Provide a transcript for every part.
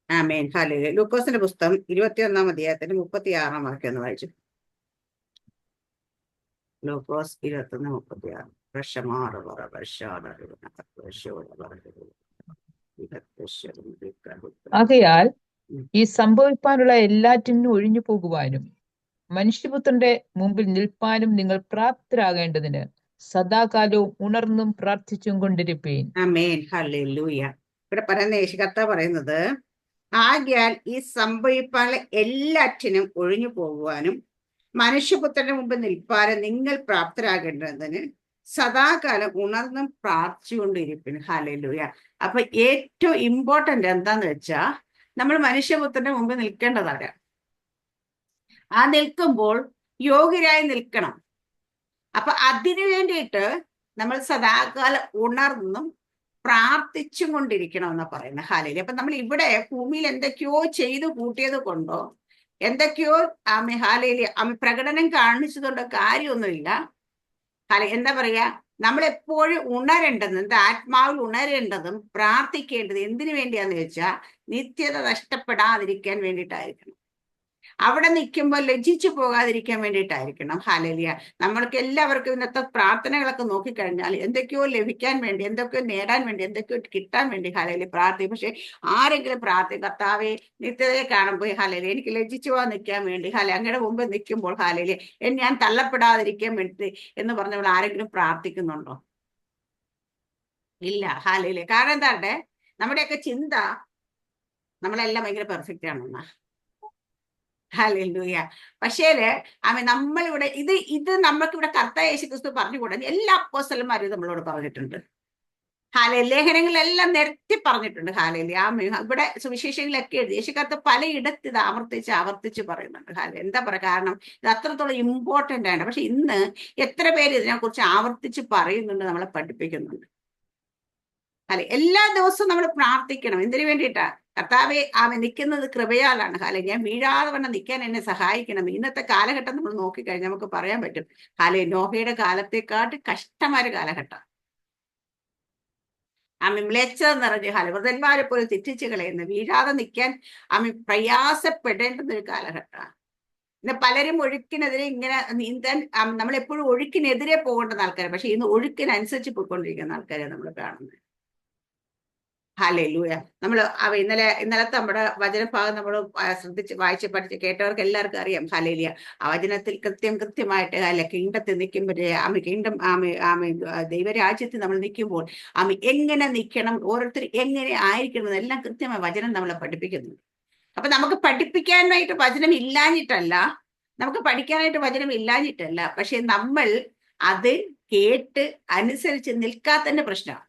ആമേൻ. Hallelujah. ലൂക്കോസിന്റെ പുസ്തകം 21 അധ്യായത്തിന് 36 വാക്യം ഒന്ന് വായിച്ചു. ലൂക്കോസ് 21:36. വിഷമാറ് പറ ആകയാൽ ഈ സംഭവിപ്പാനുള്ള എല്ലാറ്റിനും ഒഴിഞ്ഞു പോകുവാനും മനുഷ്യപുത്രന്റെ മുമ്പിൽ നിൽപ്പാനും നിങ്ങൾ പ്രാപ്തരാകേണ്ടതിന് സദാകാലവും ഉണർന്നും പ്രാർത്ഥിച്ചും കൊണ്ടിരിപ്പീൻ. ആമേൻ. ഹല്ലേലൂയ. ഇവിടെ പറയുന്ന യേശുകർത്താവ് പറയുന്നത്, ആകയാൽ ഈ സംഭവിപ്പാനുള്ള എല്ലാറ്റിനും ഒഴിഞ്ഞു പോകുവാനും മനുഷ്യപുത്രന്റെ മുമ്പ് നിൽപ്പാനും നിങ്ങൾ പ്രാപ്തരാകേണ്ടതിന് സദാകാലം ഉണർന്നും പ്രാർത്ഥിച്ചുകൊണ്ടിരിപ്പിന്. ഹല്ലേലൂയ. അപ്പൊ ഏറ്റവും ഇമ്പോർട്ടന്റ് എന്താന്ന് വെച്ചാ, നമ്മൾ മനുഷ്യപുത്രന്റെ മുമ്പ് നിൽക്കേണ്ടതാണ്. ആ നിൽക്കുമ്പോൾ യോഗ്യരായി നിൽക്കണം. അപ്പൊ അതിനു വേണ്ടിയിട്ട് നമ്മൾ സദാകാലം ഉണർന്നും പ്രാർത്ഥിച്ചും കൊണ്ടിരിക്കണം എന്നാ പറയുന്നത്. ഹല്ലേലൂയ. അപ്പൊ നമ്മൾ ഇവിടെ ഭൂമിയിൽ എന്തൊക്കെയോ ചെയ്തു കൂട്ടിയത് കൊണ്ടോ എന്തൊക്കെയോ ഹല്ലേലൂയ പ്രകടനം കാണിച്ചതുകൊണ്ടോ കാര്യമൊന്നുമില്ല. എന്താ പറയാ, നമ്മൾ എപ്പോഴും ഉണരേണ്ടതും, എന്താ ആത്മാവിൽ ഉണരേണ്ടതും പ്രാർത്ഥിക്കേണ്ടത് എന്തിനു വേണ്ടിയാന്ന് വെച്ചാൽ നിത്യത നഷ്ടപ്പെടാതിരിക്കാൻ വേണ്ടിയിട്ടായിരിക്കണം. അവിടെ നിൽക്കുമ്പോൾ ലജ്ജിച്ചു പോകാതിരിക്കാൻ വേണ്ടിയിട്ടായിരിക്കണം. ഹല്ലേലൂയ. നമ്മൾക്ക് എല്ലാവർക്കും ഇന്നത്തെ പ്രാർത്ഥനകളൊക്കെ നോക്കിക്കഴിഞ്ഞാൽ എന്തൊക്കെയോ ലഭിക്കാൻ വേണ്ടി, എന്തൊക്കെയോ നേടാൻ വേണ്ടി, എന്തൊക്കെയോ കിട്ടാൻ വേണ്ടി ഹല്ലേലൂയ പ്രാർത്ഥിക്കും. പക്ഷെ ആരെങ്കിലും കർത്താവേ നിത്യതയെ കാണുമ്പോൾ ഹല്ലേലൂയ എനിക്ക് ലജ്ജിച്ചു പോകാൻ നിൽക്കാൻ വേണ്ടി, അങ്ങയുടെ മുമ്പ് നിൽക്കുമ്പോൾ ഹല്ലേലൂയ ഞാൻ തള്ളപ്പെടാതിരിക്കാൻ വേണ്ടി എന്ന് പറഞ്ഞവൾ ആരെങ്കിലും പ്രാർത്ഥിക്കുന്നുണ്ടോ? ഇല്ല. ഹല്ലേലൂയ. കാരണം എന്താണ്ട് നമ്മുടെയൊക്കെ ചിന്ത നമ്മളെല്ലാം ഭയങ്കര പെർഫെക്റ്റ് ആണെന്നാ. ഹല്ലേലൂയ. പക്ഷേല് നമ്മളിവിടെ ഇത് നമുക്കിവിടെ കർത്താവ് യേശുക്രിസ്തു പറഞ്ഞുകൂടാ. എല്ലാ അപ്പോസ്തലന്മാരും നമ്മളോട് പറഞ്ഞിട്ടുണ്ട്. ലേഖനങ്ങളെല്ലാം നിരത്തി പറഞ്ഞിട്ടുണ്ട്. ഹല്ലേലൂയ. ഇവിടെ സുവിശേഷങ്ങളിലൊക്കെ എഴുതി യേശുക്കർത്താവ് പലയിടത്ത് ഇത് ആവർത്തിച്ച് പറയുന്നുണ്ട്. എന്താ പറയുക, കാരണം ഇത് അത്രത്തോളം ഇമ്പോർട്ടന്റ് ആണ്. പക്ഷെ ഇന്ന് എത്ര പേര് ഇതിനെക്കുറിച്ച് ആവർത്തിച്ച് പറയുന്നുണ്ട്, നമ്മളെ പഠിപ്പിക്കുന്നുണ്ട്. എല്ലാ ദിവസവും നമ്മൾ പ്രാർത്ഥിക്കണം. എന്തിനു വേണ്ടിയിട്ടാ? കർത്താവെ നിൽക്കുന്നത് കൃപയാലാണ്. ഞാൻ വീഴാതെ വണ്ണം നിൽക്കാൻ എന്നെ സഹായിക്കണം. ഇന്നത്തെ കാലഘട്ടം നമ്മൾ നോക്കിക്കഴിഞ്ഞാൽ നമുക്ക് പറയാൻ പറ്റും, നോഹയുടെ കാലത്തെക്കാട്ട് കഷ്ടമായ കാലഘട്ടം. മ്ലേച്ഛത നിറഞ്ഞ വൃതന്മാരെ പോലെ തെറ്റിച്ച് കളയുന്ന, വീഴാതെ നിൽക്കാൻ പ്രയാസപ്പെടേണ്ടുന്ന ഒരു കാലഘട്ടമാണ്. ഇന്ന് പലരും ഒഴുക്കിനെതിരെ ഇങ്ങനെ നീന്താൻ, നമ്മളെപ്പോഴും ഒഴുക്കിനെതിരെ പോകേണ്ടുന്ന ആൾക്കാർ, പക്ഷെ ഇന്ന് ഒഴുക്കിനനുസരിച്ച് പോയിക്കൊണ്ടിരിക്കുന്ന ആൾക്കാരെ നമ്മൾ കാണുന്നത്. ഹല്ലേലൂയ. നമ്മൾ ഇന്നലത്തെ നമ്മുടെ വചനഭാഗം നമ്മൾ വായിച്ച് പഠിച്ച് കേട്ടവർക്ക് എല്ലാവർക്കും അറിയാം. ഹല്ലേലൂയ. ആ വചനത്തിൽ കൃത്യമായിട്ട് കിങ്ഡത്തിൽ നിൽക്കുമ്പോഴേ കിങ്ഡം ദൈവരാജ്യത്തിൽ നമ്മൾ നിൽക്കുമ്പോൾ എങ്ങനെ നിൽക്കണം, ഓരോരുത്തർ എങ്ങനെ ആയിരിക്കണം എന്നെല്ലാം കൃത്യമായി വചനം നമ്മളെ പഠിപ്പിക്കുന്നു. അപ്പൊ നമുക്ക് പഠിപ്പിക്കാനായിട്ട് വചനം ഇല്ലാഞ്ഞിട്ടല്ല, നമുക്ക് പഠിക്കാനായിട്ട് വചനം ഇല്ലാഞ്ഞിട്ടല്ല, പക്ഷെ നമ്മൾ അത് കേട്ട് അനുസരിച്ച് നിൽക്കാത്തതിന്റെ പ്രശ്നമാണ്.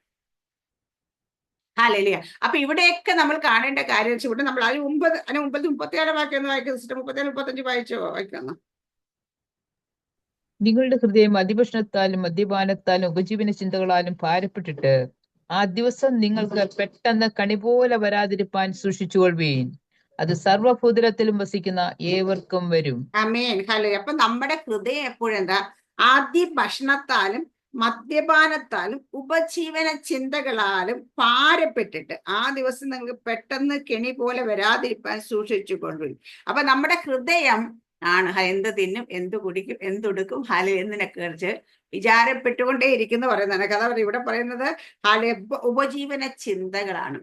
ഹല്ലേലൂയ. അപ്പൊ ഇവിടെയൊക്കെ നമ്മൾ കാണേണ്ട കാര്യം വെച്ചാൽ, ഇവിടെ നമ്മൾ 36 വാക്യം വായിക്കുന്നു. 37-35 വായിക്കാന്ന്. നിങ്ങളുടെ ഹൃദയം അതിഭക്ഷണത്താലും മദ്യപാനത്താലും ഉപജീവന ചിന്തകളാലും ഭാരപ്പെട്ടിട്ട് ആ ദിവസം നിങ്ങൾക്ക് പെട്ടെന്ന് കണി പോലെ വരാതിരിപ്പാൻ സൂക്ഷിച്ചുകൊള്ളുവീൻ. അത് സർവഭൂതലത്തിലും വസിക്കുന്ന ഏവർക്കും വരും. ആമേൻ. ഹല്ലേലൂയ. അപ്പൊ നമ്മുടെ ഹൃദയം എപ്പോഴും എന്താ? ഭക്ഷണത്താലും മദ്യപാനത്താലും ഉപജീവന ചിന്തകളാലും ഭാരപ്പെട്ടിട്ട് ആ ദിവസം നിങ്ങൾക്ക് പെട്ടെന്ന് കെണി പോലെ വരാതിരിക്കാൻ സൂക്ഷിച്ചു കൊണ്ടുവരും. അപ്പൊ നമ്മുടെ ഹൃദയം ആണ് എന്ത് തിന്നും, എന്ത് കുടിക്കും, എന്തുടുക്കും, എന്നതിനൊക്കെ കുറിച്ച് വിചാരപ്പെട്ടുകൊണ്ടേ ഇരിക്കുന്നു പറയുന്നതാണ് കഥ. ഇവിടെ പറയുന്നത് ഉപജീവന ചിന്തകളാണ്.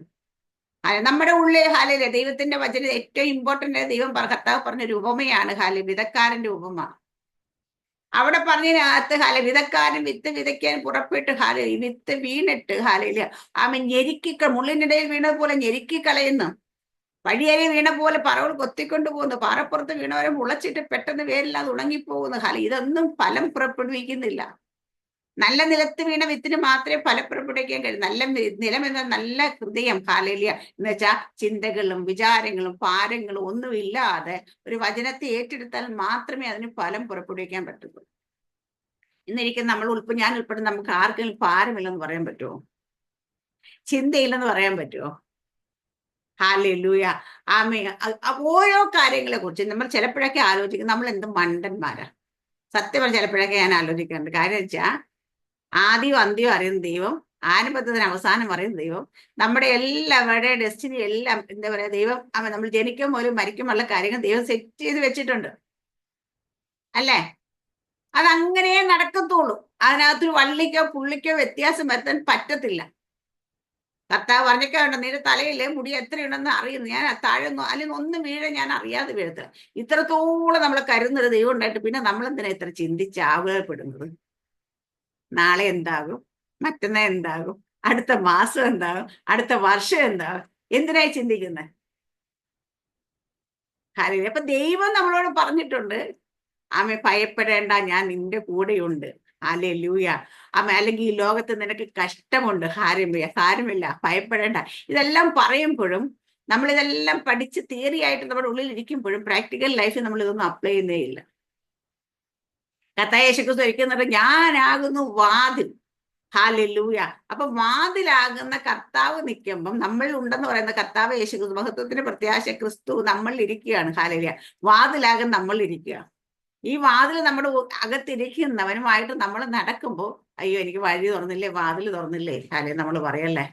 നമ്മുടെ ഉള്ളിൽ ദൈവത്തിന്റെ വചനം ഏറ്റവും ഇമ്പോർട്ടന്റ്. കർത്താവ് പറഞ്ഞൊരു ഉപമയാണ് വിതക്കാരന്റെ ഉപമ. അവിടെ പറഞ്ഞതിനകത്ത് വിതക്കാരൻ വിത്ത് വിതയ്ക്കാൻ പുറപ്പെട്ട് ഈ വിത്ത് വീണിട്ട് മുള്ളിനിടയിൽ വീണത് പോലെ ഞെരുക്കി കളയുന്നു. വഴിയരെ വീണ പോലെ പറവൾ കൊത്തിക്കൊണ്ടു പോകുന്നു. പാറപ്പുറത്ത് വീണവരെ മുളച്ചിട്ട് പെട്ടെന്ന് വേരില്ലാതെ ഉണങ്ങിപ്പോകുന്നു. ഇതൊന്നും ഫലം പുറപ്പെടുവിക്കുന്നില്ല. നല്ല നിലത്ത് വീണ വിത്തിന് മാത്രമേ ഫലം പുറപ്പെടുവിക്കാൻ കഴിയൂ. നല്ല നിലം എന്ന നല്ല ഹൃദയം എന്ന് വെച്ചാൽ ചിന്തകളും വിചാരങ്ങളും ഭാരങ്ങളും ഒന്നുമില്ലാതെ ഒരു വചനത്തെ ഏറ്റെടുത്താൽ മാത്രമേ അതിന് ഫലം പുറപ്പെടുവിക്കാൻ പറ്റുള്ളൂ. ഇന്നിരിക്കും ഞാൻ ഉൾപ്പെടെ നമുക്ക് ആർക്കെങ്കിലും ഭാരമില്ലെന്ന് പറയാൻ പറ്റുമോ? ചിന്തയില്ലെന്ന് പറയാൻ പറ്റുമോ? ഹല്ലേലൂയ. ഓരോ കാര്യങ്ങളെ കുറിച്ച് നമ്മൾ ചിലപ്പോഴൊക്കെ ആലോചിക്കും, നമ്മൾ എന്ത് മണ്ടന്മാരാ. സത്യം ചിലപ്പോഴൊക്കെ ഞാൻ ആലോചിക്കാറുണ്ട്. കാര്യം വെച്ചാൽ ആദ്യം അന്ത്യം അറിയുന്ന ദൈവം, ആരംഭത്തിന് അവസാനം പറയുന്ന ദൈവം നമ്മുടെ എല്ലാവരുടെയും ഡെസ്റ്റിനി എല്ലാം എന്താ പറയാ, ദൈവം നമ്മൾ ജനിക്കും പോലും മരിക്കുമുള്ള കാര്യങ്ങൾ ദൈവം സെറ്റ് ചെയ്ത് വെച്ചിട്ടുണ്ട് അല്ലേ? അതങ്ങനെ നടക്കത്തുള്ളൂ. അതിനകത്തൊരു വള്ളിക്കോ പുള്ളിക്കോ വ്യത്യാസം വരുത്താൻ പറ്റത്തില്ല. കർത്താവ് പറഞ്ഞിട്ടുണ്ട്, നിന്റെ തലയിലെ മുടി എത്രയുണ്ടെന്ന് അറിയുന്നു, ഞാൻ താഴെയൊന്നും അല്ലെങ്കിൽ ഒന്നും വീഴ ഞാൻ അറിയാതെ വീഴത്തില്ല. ഇത്രത്തോളം നമ്മൾ കരുതുന്നൊരു ദൈവം ഉണ്ടായിട്ട് പിന്നെ നമ്മളെന്തിനാ ഇത്ര ചിന്തിച്ച് ആകുലപ്പെടുന്നത്? നാളെ എന്താകും, മറ്റന്നാ എന്താകും, അടുത്ത മാസം എന്താകും, അടുത്ത വർഷം എന്താകും, എന്തിനായി ചിന്തിക്കുന്നത്? കാര്യം അപ്പൊ ദൈവം നമ്മളോട് പറഞ്ഞിട്ടുണ്ട്, ആമേ ഭയപ്പെടേണ്ട, ഞാൻ നിന്റെ കൂടെയുണ്ട്. ഹല്ലേലൂയ. അല്ലെങ്കിൽ ഈ ലോകത്ത് നിനക്ക് കഷ്ടമുണ്ട്, സാരമില്ല, ഭയപ്പെടേണ്ട. ഇതെല്ലാം പറയുമ്പോഴും നമ്മളിതെല്ലാം പഠിച്ച് തിയറി ആയിട്ട് നമ്മുടെ ഉള്ളിൽ ഇരിക്കുമ്പോഴും പ്രാക്ടിക്കൽ ലൈഫിൽ നമ്മൾ ഇതൊന്നും അപ്ലൈ ചെയ്യുന്നേ ഇല്ല. കർത്താവ് യേശുക്രിസ്തു ഒരിക്കുന്നത് ഞാനാകുന്നു വാതിൽ. ഹല്ലേലൂയ. അപ്പൊ വാതിലാകുന്ന കർത്താവ് നിൽക്കുമ്പം നമ്മൾ ഉണ്ടെന്ന് പറയുന്ന കർത്താവ് യേശുക്രിസ്തു, മഹത്വത്തിന്റെ പ്രത്യാശ ക്രിസ്തു നമ്മളിൽ ഇരിക്കുകയാണ്. ഹല്ലേലൂയ. വാതിലാകും നമ്മൾ ഇരിക്കുക. ഈ വാതിൽ നമ്മുടെ അകത്തിരിക്കുന്നവനുമായിട്ട് നമ്മൾ നടക്കുമ്പോൾ, അയ്യോ എനിക്ക് വഴി തുറന്നില്ലേ, വാതിൽ തുറന്നില്ലേ, നമ്മൾ പറയല്ലേ.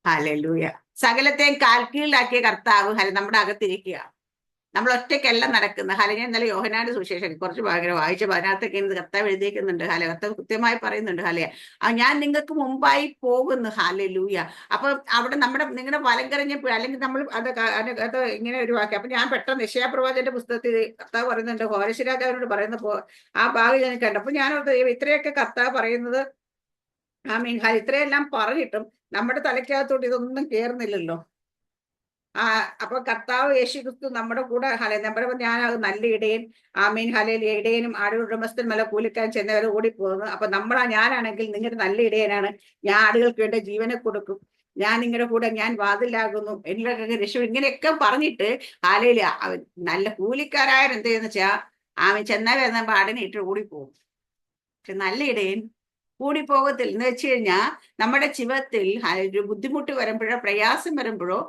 ഹല്ലേലൂയ. സകലത്തെയും കാൽക്കീഴിലാക്കിയ കർത്താവ് നമ്മുടെ അകത്തിരിക്കുക. നമ്മൾ ഒറ്റയ്ക്കല്ല നടക്കുന്നത്. ഞാൻ ഇന്നലെ യോഹന്നാന്റെ സുവിശേഷം കുറച്ച് ഭാഗം വായിച്ച അതിനകത്തൊക്കെ കർത്താവ് എഴുതിയേക്കുന്നുണ്ട്. കർത്താവ് കൃത്യമായി പറയുന്നുണ്ട്, ഞാൻ നിങ്ങൾക്ക് മുമ്പായി പോകുന്നു. ഹല്ലേലൂയ. അപ്പൊ അവിടെ നിങ്ങളുടെ വലം കറിഞ്ഞപ്പോൾ അല്ലെങ്കിൽ നമ്മൾ അത് ഇങ്ങനെ ഒരു വാക്യം, അപ്പൊ ഞാൻ പെട്ടെന്ന് യെശയ്യാപ്രവാചകന്റെ പുസ്തകത്തിൽ കർത്താവ് പറയുന്നുണ്ട്, ഹോരേശ് രാജാവിനോട് പറയുന്നപ്പോ ആ ഭാഗം ഞാൻ കണ്ടപ്പോ ഞാനോട് ഇത്രയൊക്കെ കർത്താവ് പറയുന്നത്, ഇത്രയെല്ലാം പറഞ്ഞിട്ടും നമ്മുടെ തലയ്ക്കകത്തോട്ട് ഇതൊന്നും കേറുന്നില്ലല്ലോ. അപ്പൊ കർത്താവ് യേശുക്രിസ്തു നമ്മുടെ കൂടെ ഞാനാകും നല്ല ഇടയൻ, ഇടയനും ആടുകളുടെ ഉടമസ്ഥൻ മല കൂലിക്കാൻ ചെന്നവരെ ഓടിപ്പോകുന്നു. അപ്പൊ ഞാനാണെങ്കിൽ നിങ്ങളുടെ നല്ല ഇടയനാണ്, ഞാൻ ആടുകൾക്ക് വേണ്ട ജീവനെ കൊടുക്കും, ഞാൻ നിങ്ങളുടെ കൂടെ, ഞാൻ വാതിലാകുന്നു, എനിക്കൊക്കെ രക്ഷ, ഇങ്ങനെയൊക്കെ പറഞ്ഞിട്ട് നല്ല കൂലിക്കാരായ എന്ത് ചെയ്യുന്ന വെച്ചാൽ ചെന്നാൽ വരുന്ന ആടിനെ ഇട്ട് ഓടിപ്പോകും. പക്ഷെ നല്ല ഇടയൻ കൂടിപ്പോകത്തില്ല. എന്ന് വെച്ച് കഴിഞ്ഞാൽ നമ്മുടെ ജീവിതത്തിൽ ഒരു ബുദ്ധിമുട്ട് വരുമ്പോഴോ പ്രയാസം വരുമ്പോഴോ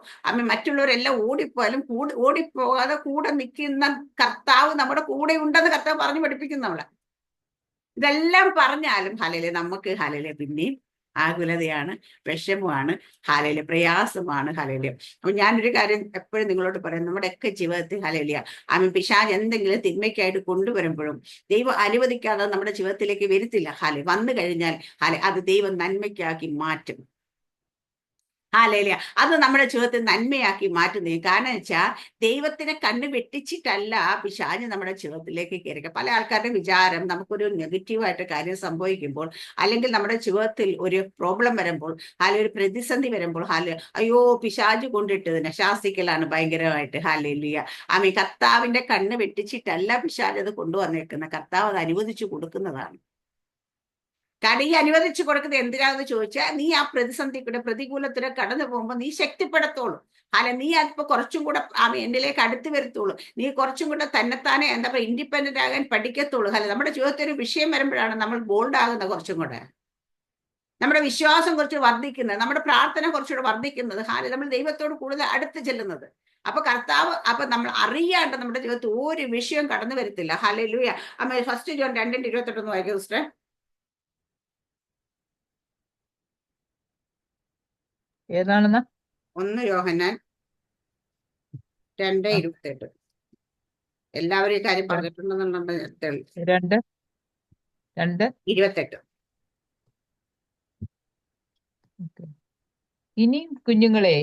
മറ്റുള്ളവരെല്ലാം ഓടിപ്പോയാലും ഓടിപ്പോകാതെ കൂടെ നിൽക്കുന്ന കർത്താവ് നമ്മുടെ കൂടെ ഉണ്ടെന്ന് കർത്താവ് പറഞ്ഞു പഠിപ്പിക്കുന്നു നമ്മളെ. ഇതെല്ലാം പറഞ്ഞാലും നമുക്ക് പിന്നെയും ആകുലതയാണ്, വിഷമമാണ്, പ്രയാസമാണ്. അപ്പൊ ഞാനൊരു കാര്യം എപ്പോഴും നിങ്ങളോട് പറയാം, നമ്മുടെയൊക്കെ ജീവിതത്തിൽ പിശാച് എന്തെങ്കിലും തിന്മയ്ക്കായിട്ട് കൊണ്ടുവരുമ്പോഴും ദൈവം അനുവദിക്കാതെ നമ്മുടെ ജീവിതത്തിലേക്ക് വരുത്തില്ല. വന്നു കഴിഞ്ഞാൽ അത് ദൈവം നന്മയ്ക്കാക്കി മാറ്റും. അത് നമ്മുടെ ജീവിതത്തിൽ നന്മയാക്കി മാറ്റുന്നേ. കാരണം വെച്ചാൽ ദൈവത്തിനെ കണ്ണ് വെട്ടിച്ചിട്ടല്ല പിശാച് നമ്മുടെ ജീവിതത്തിലേക്ക് കയറുക. പല ആൾക്കാരുടെ വിചാരം, നമുക്കൊരു നെഗറ്റീവായിട്ട് കാര്യം സംഭവിക്കുമ്പോൾ, അല്ലെങ്കിൽ നമ്മുടെ ജീവിതത്തിൽ ഒരു പ്രോബ്ലം വരുമ്പോൾ, ഒരു പ്രതിസന്ധി വരുമ്പോൾ, അയ്യോ പിശാച് കൊണ്ടിട്ടതിനെ ശാസിക്കലാണ് ഭയങ്കരമായിട്ട്. കർത്താവിന്റെ കണ്ണ് വെട്ടിച്ചിട്ടല്ല പിശാച് അത് കൊണ്ടുവന്നേക്കുന്നത്, കർത്താവ് അത് അനുവദിച്ചു കൊടുക്കുന്നതാണ്. കാരണം ഈ അനുവദിച്ചു കൊടുക്കുന്നത് എന്തിനാന്ന് ചോദിച്ചാൽ, നീ ആ പ്രതിസന്ധി കൂടെ പ്രതികൂലത്തിനെ കടന്നു പോകുമ്പോൾ നീ ശക്തിപ്പെടത്തോളൂ. നീ അതിപ്പോ കുറച്ചും കൂടെ എന്നിലേക്ക് അടുത്ത് വരത്തുള്ളൂ. നീ കുറച്ചും കൂടെ തന്നെത്താനെ എന്താ പറയുക ഇൻഡിപെൻഡന്റ് ആകാൻ പഠിക്കത്തുള്ളൂ. നമ്മുടെ ജീവിതത്തിൽ ഒരു വിഷയം വരുമ്പോഴാണ് നമ്മൾ ബോൾഡ് ആകുന്നത്, കുറച്ചും കൂടെ നമ്മുടെ വിശ്വാസം കുറച്ച് വർദ്ധിക്കുന്നത്, നമ്മുടെ പ്രാർത്ഥന കുറച്ചുകൂടെ വർദ്ധിക്കുന്നത്, നമ്മൾ ദൈവത്തോട് കൂടുതൽ അടുത്ത് ചെല്ലുന്നത്. അപ്പൊ കർത്താവ് നമ്മൾ അറിയാണ്ട് നമ്മുടെ ജീവിതത്തിൽ ഒരു വിഷയം കടന്നു വരത്തില്ല. ഹല്ലേലൂയ. ഫസ്റ്റ് ജോൺ 2:28 വായിക്കും സിസ്റ്റർ. 1 യോഹന്നാൻ 2:28. എല്ലാവരും ഈ കാര്യം പറഞ്ഞിട്ടുണ്ടെന്നുണ്ടെങ്കിൽ 2:28. ഇനിയും കുഞ്ഞുങ്ങളെ,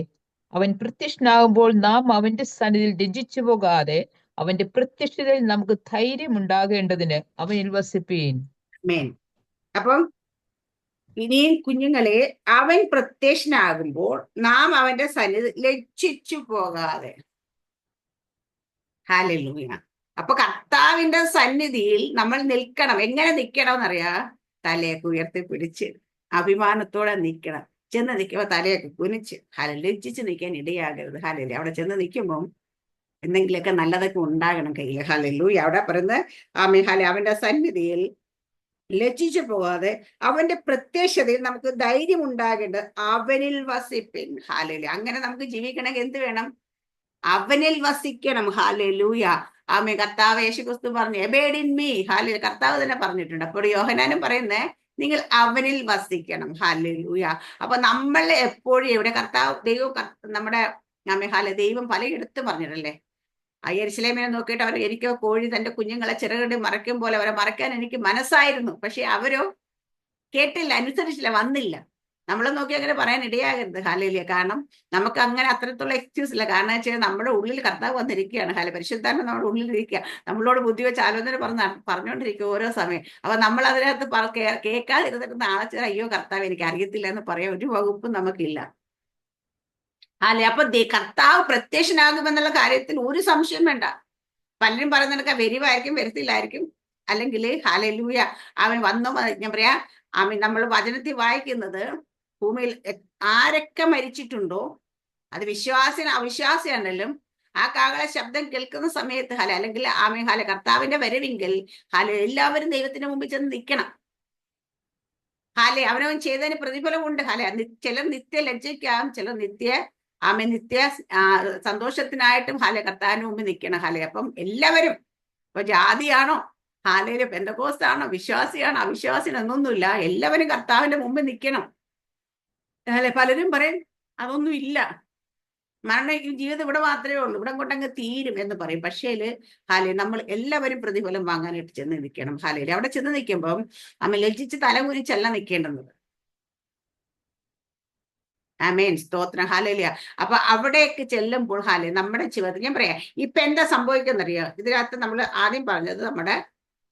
അവൻ പ്രത്യക്ഷനാകുമ്പോൾ നാം അവന്റെ സന്നിധിയിൽ ലജ്ജിച്ചു പോകാതെ അവന്റെ പ്രത്യക്ഷതയിൽ നമുക്ക് ധൈര്യം ഉണ്ടാകേണ്ടതിന് അവനിൽ വസിപ്പീൻ. അപ്പം ഇനിയും കുഞ്ഞുങ്ങളെ, അവൻ പ്രത്യക്ഷനാകുമ്പോൾ നാം അവന്റെ സന്നിധി ലജ്ജിച്ചു പോകാതെ. ഹല്ലേലൂയ. അപ്പൊ കർത്താവിന്റെ സന്നിധിയിൽ നമ്മൾ നിൽക്കണം. എങ്ങനെ നിൽക്കണം എന്നറിയാ? തലയൊക്കെ ഉയർത്തി പിടിച്ച് അഭിമാനത്തോടെ നിൽക്കണം. ചെന്ന് നിൽക്കുമ്പോ തലയൊക്കെ കുനിച്ച് ലജ്ജിച്ച് നിൽക്കാൻ ഇടയാകരുത്. അവിടെ ചെന്ന് നിൽക്കുമ്പം എന്തെങ്കിലുമൊക്കെ നല്ലതൊക്കെ ഉണ്ടാകണം കയ്യിൽ. ഹല്ലേലൂയ. അവിടെ പറയുന്നത് അവന്റെ സന്നിധിയിൽ ലജ്ജിച്ചു പോകാതെ അവന്റെ പ്രത്യക്ഷതയിൽ നമുക്ക് ധൈര്യം ഉണ്ടാകേണ്ടത് അവനിൽ വസിപ്പിൻ. അങ്ങനെ നമുക്ക് ജീവിക്കണമെങ്കിൽ എന്ത് വേണം? അവനിൽ വസിക്കണം. ഹല്ലേലൂയ. കർത്താവ് യേശുക്രിസ്തു പറഞ്ഞു എബേഡ് ഇൻ മീ. കർത്താവ് തന്നെ പറഞ്ഞിട്ടുണ്ട്. അപ്പോൾ യോഹന്നാനും പറയുന്നേ, നിങ്ങൾ അവനിൽ വസിക്കണം. ഹല്ലേലൂയ. അപ്പൊ നമ്മൾ എപ്പോഴും എവിടെ കർത്താവ് ദൈവം നമ്മുടെ ദൈവം പലയിടത്ത് പറഞ്ഞിട്ടല്ലേ, യെരൂശലേമിനെ നോക്കിയിട്ട് അവർ എനിക്കോ കോഴി തന്റെ കുഞ്ഞുങ്ങളെ ചിറകടി മറയ്ക്കും പോലെ അവരെ മറയ്ക്കാൻ എനിക്ക് മനസ്സായിരുന്നു, പക്ഷെ അവരോ കേട്ടില്ല, അനുസരിച്ചില്ല, വന്നില്ല. നമ്മളെ നോക്കി അങ്ങനെ പറയാൻ ഇടയാകരുത്. ഹല്ലേലൂയ. കാരണം നമുക്ക് അങ്ങനെ അത്രത്തോളം എക്സ്ക്യൂസ് ഇല്ല. കാരണം വെച്ചാൽ നമ്മുടെ ഉള്ളിൽ കർത്താവ് വന്നിരിക്കുകയാണ്. പരിശുദ്ധാത്മ നമ്മുടെ ഉള്ളിൽ ഇരിക്കുക, നമ്മളോട് ബുദ്ധി വെച്ച് ആലോചന പറഞ്ഞുകൊണ്ടിരിക്കുക ഓരോ സമയം. അപ്പൊ നമ്മൾ അതിനകത്ത് കേൾക്കാതിരുന്നിട്ട് നാളെ ചേർ അയ്യോ കർത്താവ് എനിക്ക് അറിയത്തില്ല എന്ന് പറയാൻ ഒരു വകുപ്പും നമുക്കില്ല. അല്ലെ, അപ്പൊ കർത്താവ് പ്രത്യക്ഷനാകുമെന്നുള്ള കാര്യത്തിൽ ഒരു സംശയം വേണ്ട. പലരും പറയുന്നതൊക്കെ വരുവായിരിക്കും, വരത്തില്ലായിരിക്കും, അല്ലെങ്കിൽ ഹല്ലേലൂയ അവൻ വന്നോ. ഞാൻ പറയാ നമ്മൾ വചനത്തിൽ വായിക്കുന്നത് ഭൂമിയിൽ ആരൊക്കെ മരിച്ചിട്ടുണ്ടോ, അത് അവിശ്വാസിയാണെങ്കിലും ആ കാകള ശബ്ദം കേൾക്കുന്ന സമയത്ത് അല്ലെങ്കിൽ കർത്താവിന്റെ വരവിങ്കിൽ എല്ലാവരും ദൈവത്തിന്റെ മുമ്പിൽ ചെന്ന് നിൽക്കണം. അവനവൻ ചെയ്തതിന് പ്രതിഫലമുണ്ട്. ചിലർ നിത്യ ലജ്ജയ്ക്കാം, ചിലർ നിത്യ സന്തോഷത്തിനായിട്ടും കർത്താവിന് മുമ്പ് നിൽക്കണം. അപ്പം എല്ലാവരും, ഇപ്പൊ ജാതിയാണോ, പെന്തക്കോസ്താണോ, വിശ്വാസിയാണോ, അവിശ്വാസിനൊന്നൊന്നുമില്ല, എല്ലാവരും കർത്താവിന്റെ മുമ്പ് നിൽക്കണം. പലരും പറയും അതൊന്നും ഇല്ല, മരണം ഈ ജീവിതം ഇവിടെ മാത്രമേ ഉള്ളൂ, ഇവിടെ കൊണ്ടങ്ങ് തീരും എന്ന് പറയും. പക്ഷേ നമ്മൾ എല്ലാവരും പ്രതിഫലം വാങ്ങാനായിട്ട് ചെന്ന് നിൽക്കണം. അവിടെ ചെന്ന് നിൽക്കുമ്പം ലജ്ജിച്ച് തലകുനിച്ചല്ല നിൽക്കേണ്ടുന്നത്. ആമേൻ, സ്തോത്രം, ഹല്ലേലൂയ. അപ്പൊ അവിടേക്ക് ചെല്ലുമ്പോൾ നമ്മുടെ ജീവിതത്തിൽ ഞാൻ പറയാം ഇപ്പൊ എന്താ സംഭവിക്കുന്നറിയോ, ഇതിനകത്ത് നമ്മൾ ആദ്യം പറഞ്ഞത് നമ്മുടെ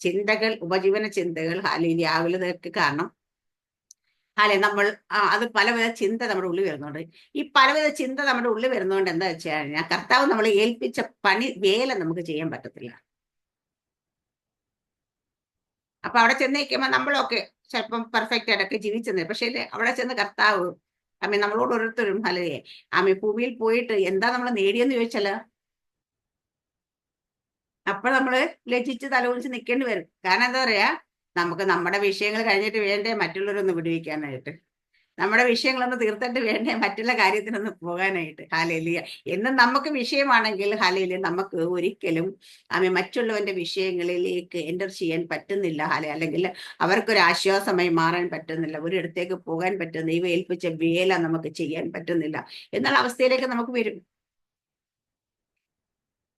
ചിന്തകൾ, ഉപജീവന ചിന്തകൾ ആകുലതയ്ക്ക് കാരണം നമ്മൾ അത് പലവിധ ചിന്ത നമ്മുടെ ഉള്ളിൽ വരുന്നുണ്ട്. ഈ പലവിധ ചിന്ത നമ്മുടെ ഉള്ളിൽ വരുന്നതുകൊണ്ട് എന്താ വെച്ച് കഴിഞ്ഞാൽ കർത്താവ് നമ്മളെ ഏൽപ്പിച്ച വേല നമുക്ക് ചെയ്യാൻ പറ്റത്തില്ല. അപ്പൊ അവിടെ ചെന്നേക്കുമ്പോൾ നമ്മളൊക്കെ ചിലപ്പം പെർഫെക്റ്റ് ആയിട്ടൊക്കെ ജീവിച്ചെന്ന്, പക്ഷേ അവിടെ ചെന്ന് കർത്താവ് നമ്മളോട് ഓരോരുത്തരും ഭൂമിയിൽ പോയിട്ട് എന്താ നമ്മൾ നേടിയെന്ന് ചോദിച്ചാല് അപ്പൊ നമ്മള് ലജ്ജിച്ച് തലകുനിച്ച് നിൽക്കേണ്ടി വരും. കാരണം എന്താ പറയാ, നമുക്ക് നമ്മുടെ വിഷയങ്ങൾ കഴിഞ്ഞിട്ട് വേണ്ടേ മറ്റുള്ളവരൊന്ന് വിടുവിക്കാനായിട്ട്, നമ്മുടെ വിഷയങ്ങളൊന്ന് തീർത്തിട്ട് വേണ്ടേ മറ്റുള്ള കാര്യത്തിനൊന്ന് പോകാനായിട്ട്. ഹല്ലേലൂയ. എന്നും നമുക്ക് വിഷയമാണെങ്കിൽ നമുക്ക് ഒരിക്കലും മറ്റുള്ളവന്റെ വിഷയങ്ങളിലേക്ക് എൻ്റർ ചെയ്യാൻ പറ്റുന്നില്ല. അല്ലെങ്കിൽ അവർക്കൊരു ആശ്വാസമായി മാറാൻ പറ്റുന്നില്ല, ഒരിടത്തേക്ക് പോകാൻ പറ്റുന്നില്ല, ദൈവം ഏൽപ്പിച്ച വേല നമുക്ക് ചെയ്യാൻ പറ്റുന്നില്ല എന്നുള്ള അവസ്ഥയിലേക്ക് നമുക്ക് വരും.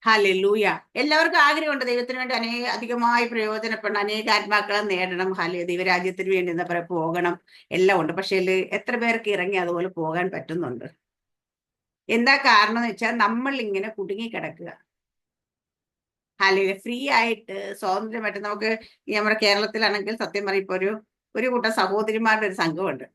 ഹല്ലേലൂയ. എല്ലാവർക്കും ആഗ്രഹമുണ്ട് ദൈവത്തിന് വേണ്ടി അധികമായി പ്രയോജനപ്പെടണം, അനേക ആത്മാക്കളെ നേടണം, ദൈവരാജ്യത്തിന് വേണ്ടി എന്താ പറയാ പോകണം, എല്ലാം ഉണ്ട്. പക്ഷേ എത്ര പേർക്ക് ഇറങ്ങി അതുപോലെ പോകാൻ പറ്റുന്നുണ്ട്? എന്താ കാരണം എന്ന് വെച്ചാൽ നമ്മൾ ഇങ്ങനെ കുടുങ്ങിക്കിടക്കുക. ഫ്രീ ആയിട്ട് സ്വാതന്ത്ര്യമായിട്ട് നമുക്ക് നമ്മുടെ കേരളത്തിലാണെങ്കിൽ സത്യം പറയും ഇപ്പൊ ഒരു കൂട്ടം സഹോദരിമാരുടെ ഒരു സംഘമുണ്ട്,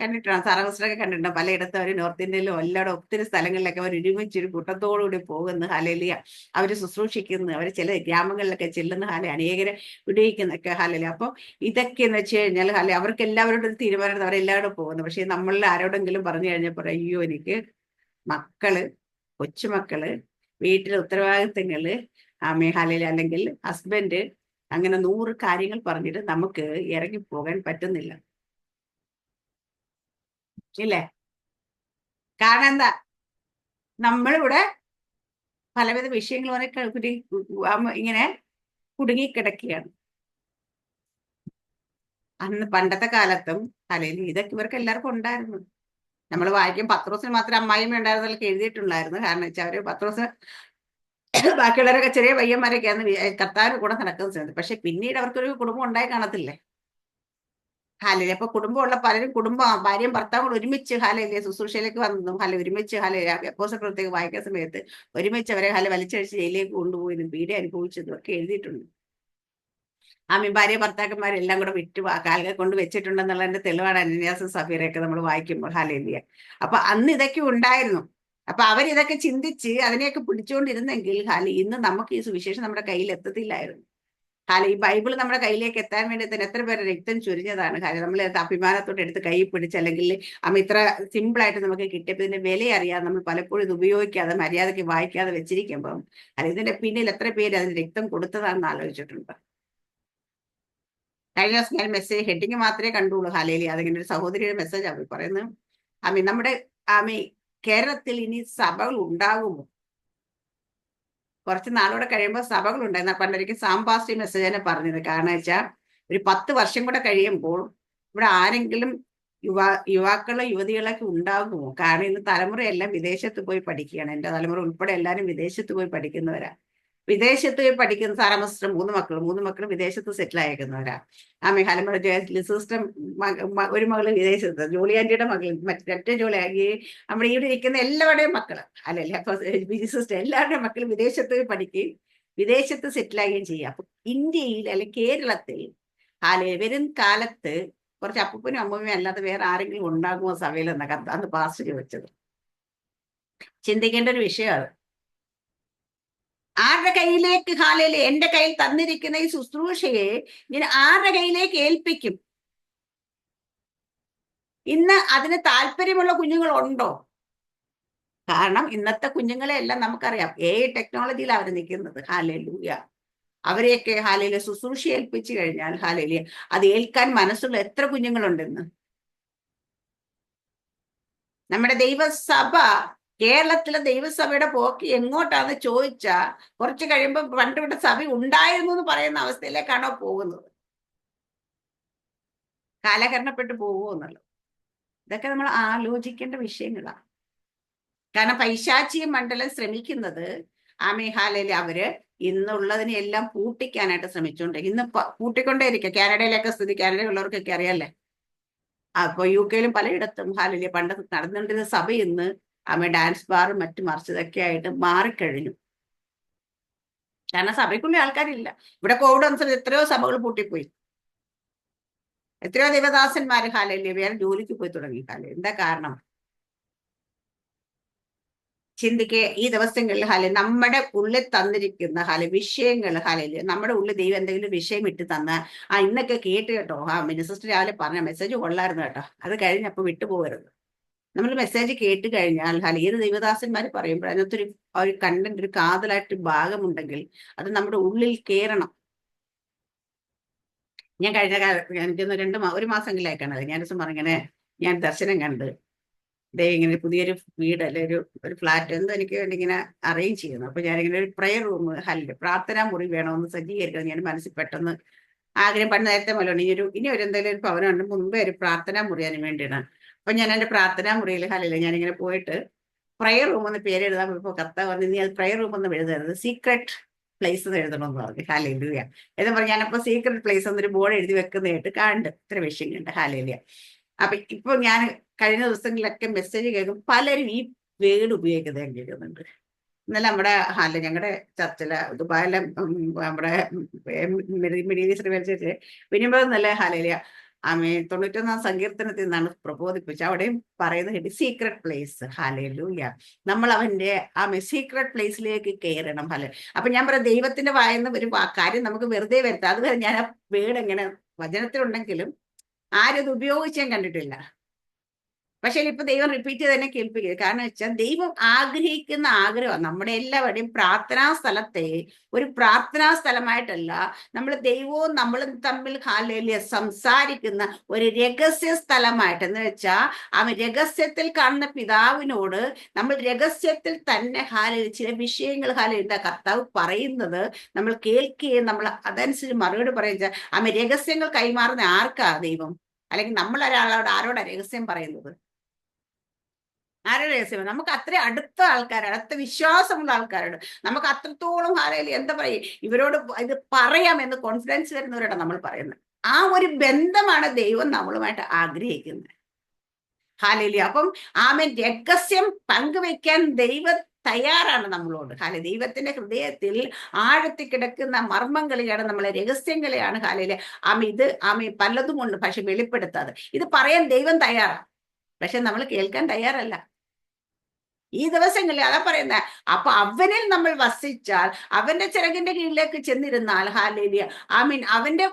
കണ്ടിട്ടാണ് സർവസ്ത്രമൊക്കെ കണ്ടിട്ടുണ്ടോ? പലയിടത്തും അവർ നോർത്ത് ഇന്ത്യയിലും എല്ലായിടും ഒത്തിരി സ്ഥലങ്ങളിലൊക്കെ അവർ ഒരുമിച്ചൊരു കൂട്ടത്തോടുകൂടി പോകുന്നു. ഹല്ലേലൂയ. അവര് ശുശ്രൂഷിക്കുന്നു, അവർ ചില ഗ്രാമങ്ങളിലൊക്കെ ചെല്ലുന്ന അനേകരെ വിടുവിക്കുന്നൊക്കെ. ഹല്ലേലൂയ. അപ്പൊ ഇതൊക്കെ എന്ന് വെച്ച് കഴിഞ്ഞാൽ അവർക്ക് എല്ലാവരോടും ഒരു തീരുമാനം, അവരെല്ലാവരും പോകുന്നു. പക്ഷെ നമ്മളിൽ ആരോടെങ്കിലും പറഞ്ഞു കഴിഞ്ഞപ്പോൾ അയ്യോ എനിക്ക് മക്കള്, കൊച്ചുമക്കള്, വീട്ടിലെ ഉത്തരവാദിത്തങ്ങള്, ഹല്ലേലൂയ, അല്ലെങ്കിൽ ഹസ്ബൻഡ്, അങ്ങനെ 100 കാര്യങ്ങൾ പറഞ്ഞിട്ട് നമുക്ക് ഇറങ്ങിപ്പോകാൻ പറ്റുന്നില്ല, ഇല്ലേ? കാരണം എന്താ, നമ്മളിവിടെ പലവിധ വിഷയങ്ങൾ ഇങ്ങനെ കുടുങ്ങിക്കിടക്കുകയാണ്. അന്ന് പണ്ടത്തെ കാലത്തും അല്ലെങ്കിൽ ഇതൊക്കെ ഇവർക്ക് എല്ലാവർക്കും ഉണ്ടായിരുന്നു. നമ്മൾ വായിക്കും പത്രോസിന് മാത്രം അമ്മായിമ്മ ഉണ്ടായിരുന്നതൊക്കെ എഴുതിയിട്ടുണ്ടായിരുന്നു. കാരണം വെച്ചാൽ അവര് പത്രോസ് ബാക്കിയുള്ളവരൊക്കെ ചെറിയ പയ്യന്മാരൊക്കെയാണ് കർത്താവിന് കൂടെ നടക്കുന്നത്. പക്ഷെ പിന്നീട് അവർക്കൊരു കുടുംബം ഉണ്ടായി കാണത്തില്ലേ? അപ്പൊ കുടുംബമുള്ള പലരും ഭാര്യയും ഭർത്താവും കൂടെ ഒരുമിച്ച് ശുശ്രൂഷയിലേക്ക് വന്നതും ഒരുമിച്ച് അപ്പോസ്തല പ്രവൃത്തികൾ വായിക്കുന്ന സമയത്ത് ഒരുമിച്ച് അവരെ വലിച്ചഴിച്ച് ജയിലിലേക്ക് കൊണ്ടുപോയതും പീഡ അനുഭവിച്ചതും ഒക്കെ എഴുതിയിട്ടുണ്ട്. ഭാര്യ ഭർത്താക്കന്മാരെല്ലാം കൂടെ കാലുകൾ കൊണ്ട് വെച്ചിട്ടുണ്ടെന്നുള്ളതിന്റെ തെളിവാണ് അനന്യാസും സഫീറയൊക്കെ നമ്മൾ വായിക്കുമ്പോൾ. ഹല്ലേലൂയ. അപ്പൊ അന്ന് ഇതൊക്കെ ഉണ്ടായിരുന്നു. അപ്പൊ അവരിതൊക്കെ ചിന്തിച്ച് അതിനെയൊക്കെ പിടിച്ചുകൊണ്ടിരുന്നെങ്കിൽ ഇന്ന് നമുക്ക് ഈ സുവിശേഷം നമ്മുടെ കയ്യിൽ എത്തത്തില്ലായിരുന്നു. ഈ ബൈബിൾ നമ്മുടെ കയ്യിലേക്ക് എത്താൻ വേണ്ടി തന്നെ എത്ര പേര് രക്തം ചൊരിഞ്ഞതാണ്. നമ്മൾ അഭിമാനത്തോടെ എടുത്ത് കൈ പിടിച്ച്, അല്ലെങ്കിൽ ഇത്ര സിമ്പിളായിട്ട് നമുക്ക് കിട്ടിയപ്പോൾ ഇതിന്റെ വില അറിയാതെ നമ്മൾ പലപ്പോഴും ഇത് ഉപയോഗിക്കാതെ മര്യാദയ്ക്ക് വായിക്കാതെ വെച്ചിരിക്കുമ്പം ഇതിന്റെ പിന്നിൽ എത്ര പേര് അതിന് രക്തം കൊടുത്തതാണെന്ന് ആലോചിച്ചിട്ടുണ്ട്. കഴിഞ്ഞ ദിവസം ഞാൻ മെസ്സേജ് ഹെഡിങ് മാത്രമേ കണ്ടുള്ളൂ. അതിങ്ങനെ ഒരു സഹോദരിയുടെ മെസ്സേജ് അവർ പറയുന്നത് നമ്മുടെ കേരളത്തിൽ ഇനി സഭകൾ ഉണ്ടാകുമോ? കുറച്ച് നാളോടെ കഴിയുമ്പോൾ സഭകൾ ഉണ്ടായിരുന്നു. പണ്ടൊരിക്കൽ സാംപാസ്റ്റി മെസ്സേജ് തന്നെ പറഞ്ഞത്. കാരണം വെച്ചാൽ ഒരു 10 വർഷം കൂടെ കഴിയുമ്പോൾ ഇവിടെ ആരെങ്കിലും യുവാക്കളോ യുവതികളൊക്കെ ഉണ്ടാകുമോ? കാരണം ഇന്ന് തലമുറയെല്ലാം വിദേശത്ത് പോയി പഠിക്കുകയാണ്. എൻ്റെ തലമുറ ഉൾപ്പെടെ എല്ലാവരും വിദേശത്ത് പോയി പഠിക്കുന്നവരാ. വിദേശത്ത് പോയി പഠിക്കുന്ന സാറാമസ്റ്റർ 3 മക്കളും വിദേശത്ത് സെറ്റിൽ ആയിരിക്കുന്നവരാ. ഹലമറ സിസ്റ്റർ ഒരു മകള് വിദേശത്ത്, ജോളി ആന്റിയുടെ മകൾ, മറ്റേ ജോളി നമ്മുടെ ഇവിടെ ഇരിക്കുന്ന എല്ലാവരുടെയും മക്കള് അല്ലല്ലേ, അപ്പൊ ബിജി സിസ്റ്റർ എല്ലാവരുടെയും മക്കൾ വിദേശത്ത് പോയി പഠിക്കുകയും വിദേശത്ത് സെറ്റിലാകുകയും ചെയ്യുക. അപ്പൊ ഇന്ത്യയിൽ അല്ലെങ്കിൽ കേരളത്തിൽ വരും കാലത്ത് കുറച്ച് അപ്പൂപ്പനും അമ്മൂമ്മയും അല്ലാതെ വേറെ ആരെങ്കിലും ഉണ്ടാകുമോ സഭയിൽ എന്നൊക്കെ അന്ന് പാസ്റ്റർ ചോദിച്ചത്. ചിന്തിക്കേണ്ട ഒരു വിഷയമാണ്. ആരുടെ കയ്യിലേക്ക് എന്റെ കയ്യിൽ തന്നിരിക്കുന്ന ഈ ശുശ്രൂഷയെ ഞാൻ ആരുടെ കയ്യിലേക്ക് ഏൽപ്പിക്കും? ഇന്ന് അതിന് താല്പര്യമുള്ള കുഞ്ഞുങ്ങളുണ്ടോ? കാരണം ഇന്നത്തെ കുഞ്ഞുങ്ങളെ എല്ലാം നമുക്കറിയാം, ടെക്നോളജിയിൽ അവർ നിൽക്കുന്നത്. ഹല്ലേലൂയ. അവരെയൊക്കെ ശുശ്രൂഷ ഏൽപ്പിച്ചു കഴിഞ്ഞാൽ അത് ഏൽക്കാൻ മനസ്സുള്ള എത്ര കുഞ്ഞുങ്ങളുണ്ടെന്ന്. നമ്മുടെ ദൈവസഭ, കേരളത്തിലെ ദൈവസഭയുടെ പോക്ക് എങ്ങോട്ടാന്ന് ചോദിച്ചാ കുറച്ച് കഴിയുമ്പോൾ പണ്ട് ഇവിടെ സഭ ഉണ്ടായിരുന്നു എന്ന് പറയുന്ന അവസ്ഥയിലേക്കാണോ പോകുന്നത്? കാലഹരണപ്പെട്ടു പോകുമോ എന്നുള്ളത് ഇതൊക്കെ നമ്മൾ ആലോചിക്കേണ്ട വിഷയങ്ങളാണ്. കാരണം പൈശാചിക മണ്ഡലം ശ്രമിക്കുന്നത് അവര് ഇന്നുള്ളതിനെ എല്ലാം പൂട്ടിക്കാനായിട്ട് ശ്രമിച്ചുകൊണ്ട് ഇന്ന് പൂട്ടിക്കൊണ്ടേയിരിക്കുക. കാനഡയിലൊക്കെ സ്ഥിതി, കാനഡയിലുള്ളവർക്കൊക്കെ അറിയാല്ലേ. അപ്പൊ UK പലയിടത്തും പണ്ട് നടന്നുകൊണ്ടിരുന്ന സഭ ഇന്ന് ഡാൻസ് ബാറും മറ്റും മറിച്ചതൊക്കെ ആയിട്ട് മാറിക്കഴിഞ്ഞു. കാരണം സഭയ്ക്കുള്ള ആൾക്കാരില്ല. ഇവിടെ കോവിഡ് അനുസരിച്ച് എത്രയോ സഭകൾ പൂട്ടിപ്പോയി, എത്രയോ ദേവദാസന്മാര് വേറെ ജോലിക്ക് പോയി തുടങ്ങി. എന്താ കാരണം? ചിന്തിക്ക്. ഈ ദിവസങ്ങളിൽ നമ്മുടെ ഉള്ളിൽ തന്നിരിക്കുന്ന വിഷയങ്ങൾ നമ്മുടെ ഉള്ളിൽ ദൈവം എന്തെങ്കിലും വിഷയം ഇട്ട് തന്ന ഇന്നൊക്കെ കേട്ട് കേട്ടോ, മിനിസിസ്റ്റർ രാവിലെ പറഞ്ഞ മെസ്സേജ് കൊള്ളായിരുന്നു കേട്ടോ, അത് കഴിഞ്ഞപ്പോൾ വിട്ടുപോകരുത്. നമ്മൾ മെസ്സേജ് കേട്ട് കഴിഞ്ഞാൽ ഏത് ദൈവദാസന്മാർ പറയുമ്പോൾ അതിനകത്തൊരു ഒരു കണ്ടന്റ്, ഒരു കാതലായിട്ട് ഭാഗമുണ്ടെങ്കിൽ അത് നമ്മുടെ ഉള്ളിൽ കയറണം. ഞാൻ കഴിഞ്ഞ കാലത്ത് എനിക്കൊന്ന് ഒരു മാസമെങ്കിലായിക്കാണ് അത് ഞാൻ പറഞ്ഞിങ്ങനെ ഞാൻ ദർശനം കണ്ട് ഇങ്ങനെ പുതിയൊരു വീട് അല്ലെ ഒരു ഫ്ലാറ്റ് എന്തോ എനിക്ക് വേണ്ടി ഇങ്ങനെ അറേഞ്ച് ചെയ്യുന്നു. അപ്പൊ ഞാനിങ്ങനെ ഒരു പ്രെയർ റൂം പ്രാർത്ഥനാ മുറി വേണമെന്ന് സജ്ജീകരിക്കണം ഞാൻ മനസ്സിൽ പെട്ടെന്ന് ആഗ്രഹം. പണ്ട് നേരത്തെ മുതലാണ് ഇനി ഒരു എന്തെങ്കിലും ഒരു ഭവനമുണ്ട്, മുമ്പേ ഒരു പ്രാർത്ഥനാ മുറി അതിന് വേണ്ടിയാണ്. അപ്പൊ ഞാൻ എൻ്റെ പ്രാർത്ഥനാ മുറിയിൽ ഞാനിങ്ങനെ പോയിട്ട് പ്രയർ റൂം എന്ന് പേര് എഴുതാൻ പോയപ്പോൾ കർത്താവ് പറഞ്ഞു, നീ അത് പ്രയർ റൂം ഒന്നും എഴുതരുത്, സീക്രട്ട് പ്ലേസ് എന്ന് എഴുതണമെന്ന് പറഞ്ഞു. ഹല്ലേലൂയ എന്ന് പറഞ്ഞ് ഞാനപ്പോ സീക്രട്ട് പ്ലേസ് എന്നൊരു ബോർഡ് എഴുതി വെക്കുന്നതായിട്ട് കണ്ട് ഇത്ര വിഷയങ്ങളുണ്ട്. ഹല്ലേലൂയ. അപ്പൊ ഇപ്പൊ ഞാൻ കഴിഞ്ഞ ദിവസങ്ങളിലൊക്കെ മെസ്സേജ് കേൾക്കും, പലരും ഈ വേർഡ് ഉപയോഗിക്കുന്നത് ഞാൻ കേൾക്കുന്നുണ്ട്. ഇന്നലെ നമ്മുടെ ഞങ്ങളുടെ ചർച്ചിലെ ദുബായിലെ നമ്മുടെ മിഡിൽ ഈസ്റ്റ് ചർച്ചിലെ വിനിമയം നല്ല ഹല്ലേലൂയ 91 സങ്കീർത്തനത്തിൽ നിന്നാണ് പ്രബോധിപ്പിച്ചത്. അവിടെയും പറയുന്നത് കേട്ടി സീക്രട്ട് പ്ലേസ്. ഹല്ലേലൂയ. നമ്മൾ അവന്റെ സീക്രട്ട് പ്ലേസിലേക്ക് കയറണം. അപ്പൊ ഞാൻ പറയാം, ദൈവത്തിന്റെ വായന ഒരു കാര്യം നമുക്ക് വെറുതെ വരുത്താം. അതുവരെ ഞാൻ ആ വേർഡ് എങ്ങനെ വചനത്തിലുണ്ടെങ്കിലും ആരും അത് ഉപയോഗിച്ചാൽ കണ്ടിട്ടില്ല. പക്ഷെ ഇപ്പൊ ദൈവം റിപ്പീറ്റ് ചെയ്ത് തന്നെ കേൾപ്പിക്കുക. കാരണം വെച്ചാൽ ദൈവം ആഗ്രഹിക്കുന്ന ആഗ്രഹം നമ്മുടെ എല്ലാവരുടെയും പ്രാർത്ഥനാ സ്ഥലത്തെ ഒരു പ്രാർത്ഥനാ സ്ഥലമായിട്ടല്ല, നമ്മൾ ദൈവവും നമ്മളും തമ്മിൽ സംസാരിക്കുന്ന ഒരു രഹസ്യ സ്ഥലമായിട്ട്. എന്ന് വെച്ചാൽ രഹസ്യത്തിൽ കാണുന്ന പിതാവിനോട് നമ്മൾ രഹസ്യത്തിൽ തന്നെ ചില വിഷയങ്ങൾ എന്താ കർത്താവ് പറയുന്നത് നമ്മൾ കേൾക്കുകയും നമ്മൾ അതനുസരിച്ച് മറുപടി പറയുക. രഹസ്യങ്ങൾ കൈമാറുന്ന ആർക്കാ? ദൈവം. അല്ലെങ്കിൽ നമ്മൾ ആരോടാ രഹസ്യം പറയുന്നത്? ആരുടെ രഹസ്യം? നമുക്ക് അത്ര അടുത്ത ആൾക്കാരാണ്, അടുത്ത വിശ്വാസമുള്ള ആൾക്കാരോട് നമുക്ക് അത്രത്തോളം എന്താ പറയുക, ഇവരോട് ഇത് പറയാമെന്ന് കോൺഫിഡൻസ് വരുന്നവരോടാണ് നമ്മൾ പറയുന്നത്. ആ ഒരു ബന്ധമാണ് ദൈവം നമ്മളുമായിട്ട് ആഗ്രഹിക്കുന്നത്. ഹല്ലേലൂയ. അപ്പം രഹസ്യം പങ്കുവെക്കാൻ ദൈവം തയ്യാറാണ് നമ്മളോട്. ദൈവത്തിന്റെ ഹൃദയത്തിൽ ആഴത്തിൽ കിടക്കുന്ന മർമ്മങ്ങളെയാണ്, നമ്മളെ രഹസ്യങ്ങളെയാണ് ഇത് പലതുമുണ്ട് പക്ഷെ വെളിപ്പെടുത്താതെ ഇത് പറയാൻ ദൈവം തയ്യാറാണ്. പക്ഷെ നമ്മൾ കേൾക്കാൻ തയ്യാറല്ല. ഈ ദിവസങ്ങളിൽ അതാ പറയുന്നത്. അപ്പൊ അവനിൽ നമ്മൾ വസിച്ചാൽ, അവന്റെ ചിറകിന്റെ കീഴിലേക്ക് ചെന്നിരുന്നാൽ അവന്റെ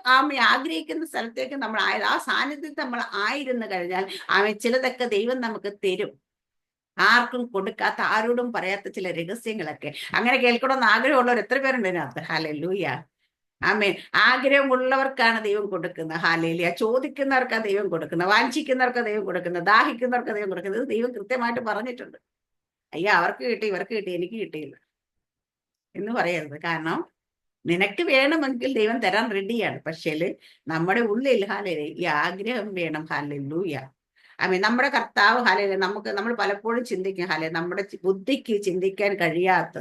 ആഗ്രഹിക്കുന്ന സ്ഥലത്തേക്ക് നമ്മൾ ആ സാന്നിധ്യത്തിൽ നമ്മൾ ആയിരുന്നു കഴിഞ്ഞാൽ ചിലതൊക്കെ ദൈവം നമുക്ക് തരും. ആർക്കും കൊടുക്കാത്ത, ആരോടും പറയാത്ത ചില രഹസ്യങ്ങളൊക്കെ. അങ്ങനെ കേൾക്കണമെന്ന് ആഗ്രഹമുള്ളവർ എത്ര പേരുണ്ട് ഇതിനകത്ത്? ഹല്ലേലൂയ. ആഗ്രഹമുള്ളവർക്കാണ് ദൈവം കൊടുക്കുന്നത്. ഹല്ലേലൂയ. ചോദിക്കുന്നവർക്കാണ് ദൈവം കൊടുക്കുന്നത്, വാഞ്ചിക്കുന്നവർക്ക് ദൈവം കൊടുക്കുന്നത്, ദാഹിക്കുന്നവർക്ക് ദൈവം കൊടുക്കുന്നത്. ദൈവം കൃത്യമായിട്ട് പറഞ്ഞിട്ടുണ്ട്. അവർക്ക് കിട്ടി, ഇവർക്ക് കിട്ടി, എനിക്ക് കിട്ടിയില്ല എന്ന് പറയരുത്. കാരണം നിനക്ക് വേണമെങ്കിൽ ദൈവം തരാൻ റെഡിയാണ്. പക്ഷേ നമ്മുടെ ഉള്ളിൽ ഹാലയിലെ ഈ ആഗ്രഹം വേണം. ഹാലൂയ. നമ്മുടെ കർത്താവ് ഹാലയിലെ നമ്മൾ പലപ്പോഴും ചിന്തിക്കും ഹാലേ, നമ്മുടെ ബുദ്ധിക്ക് ചിന്തിക്കാൻ കഴിയാത്ത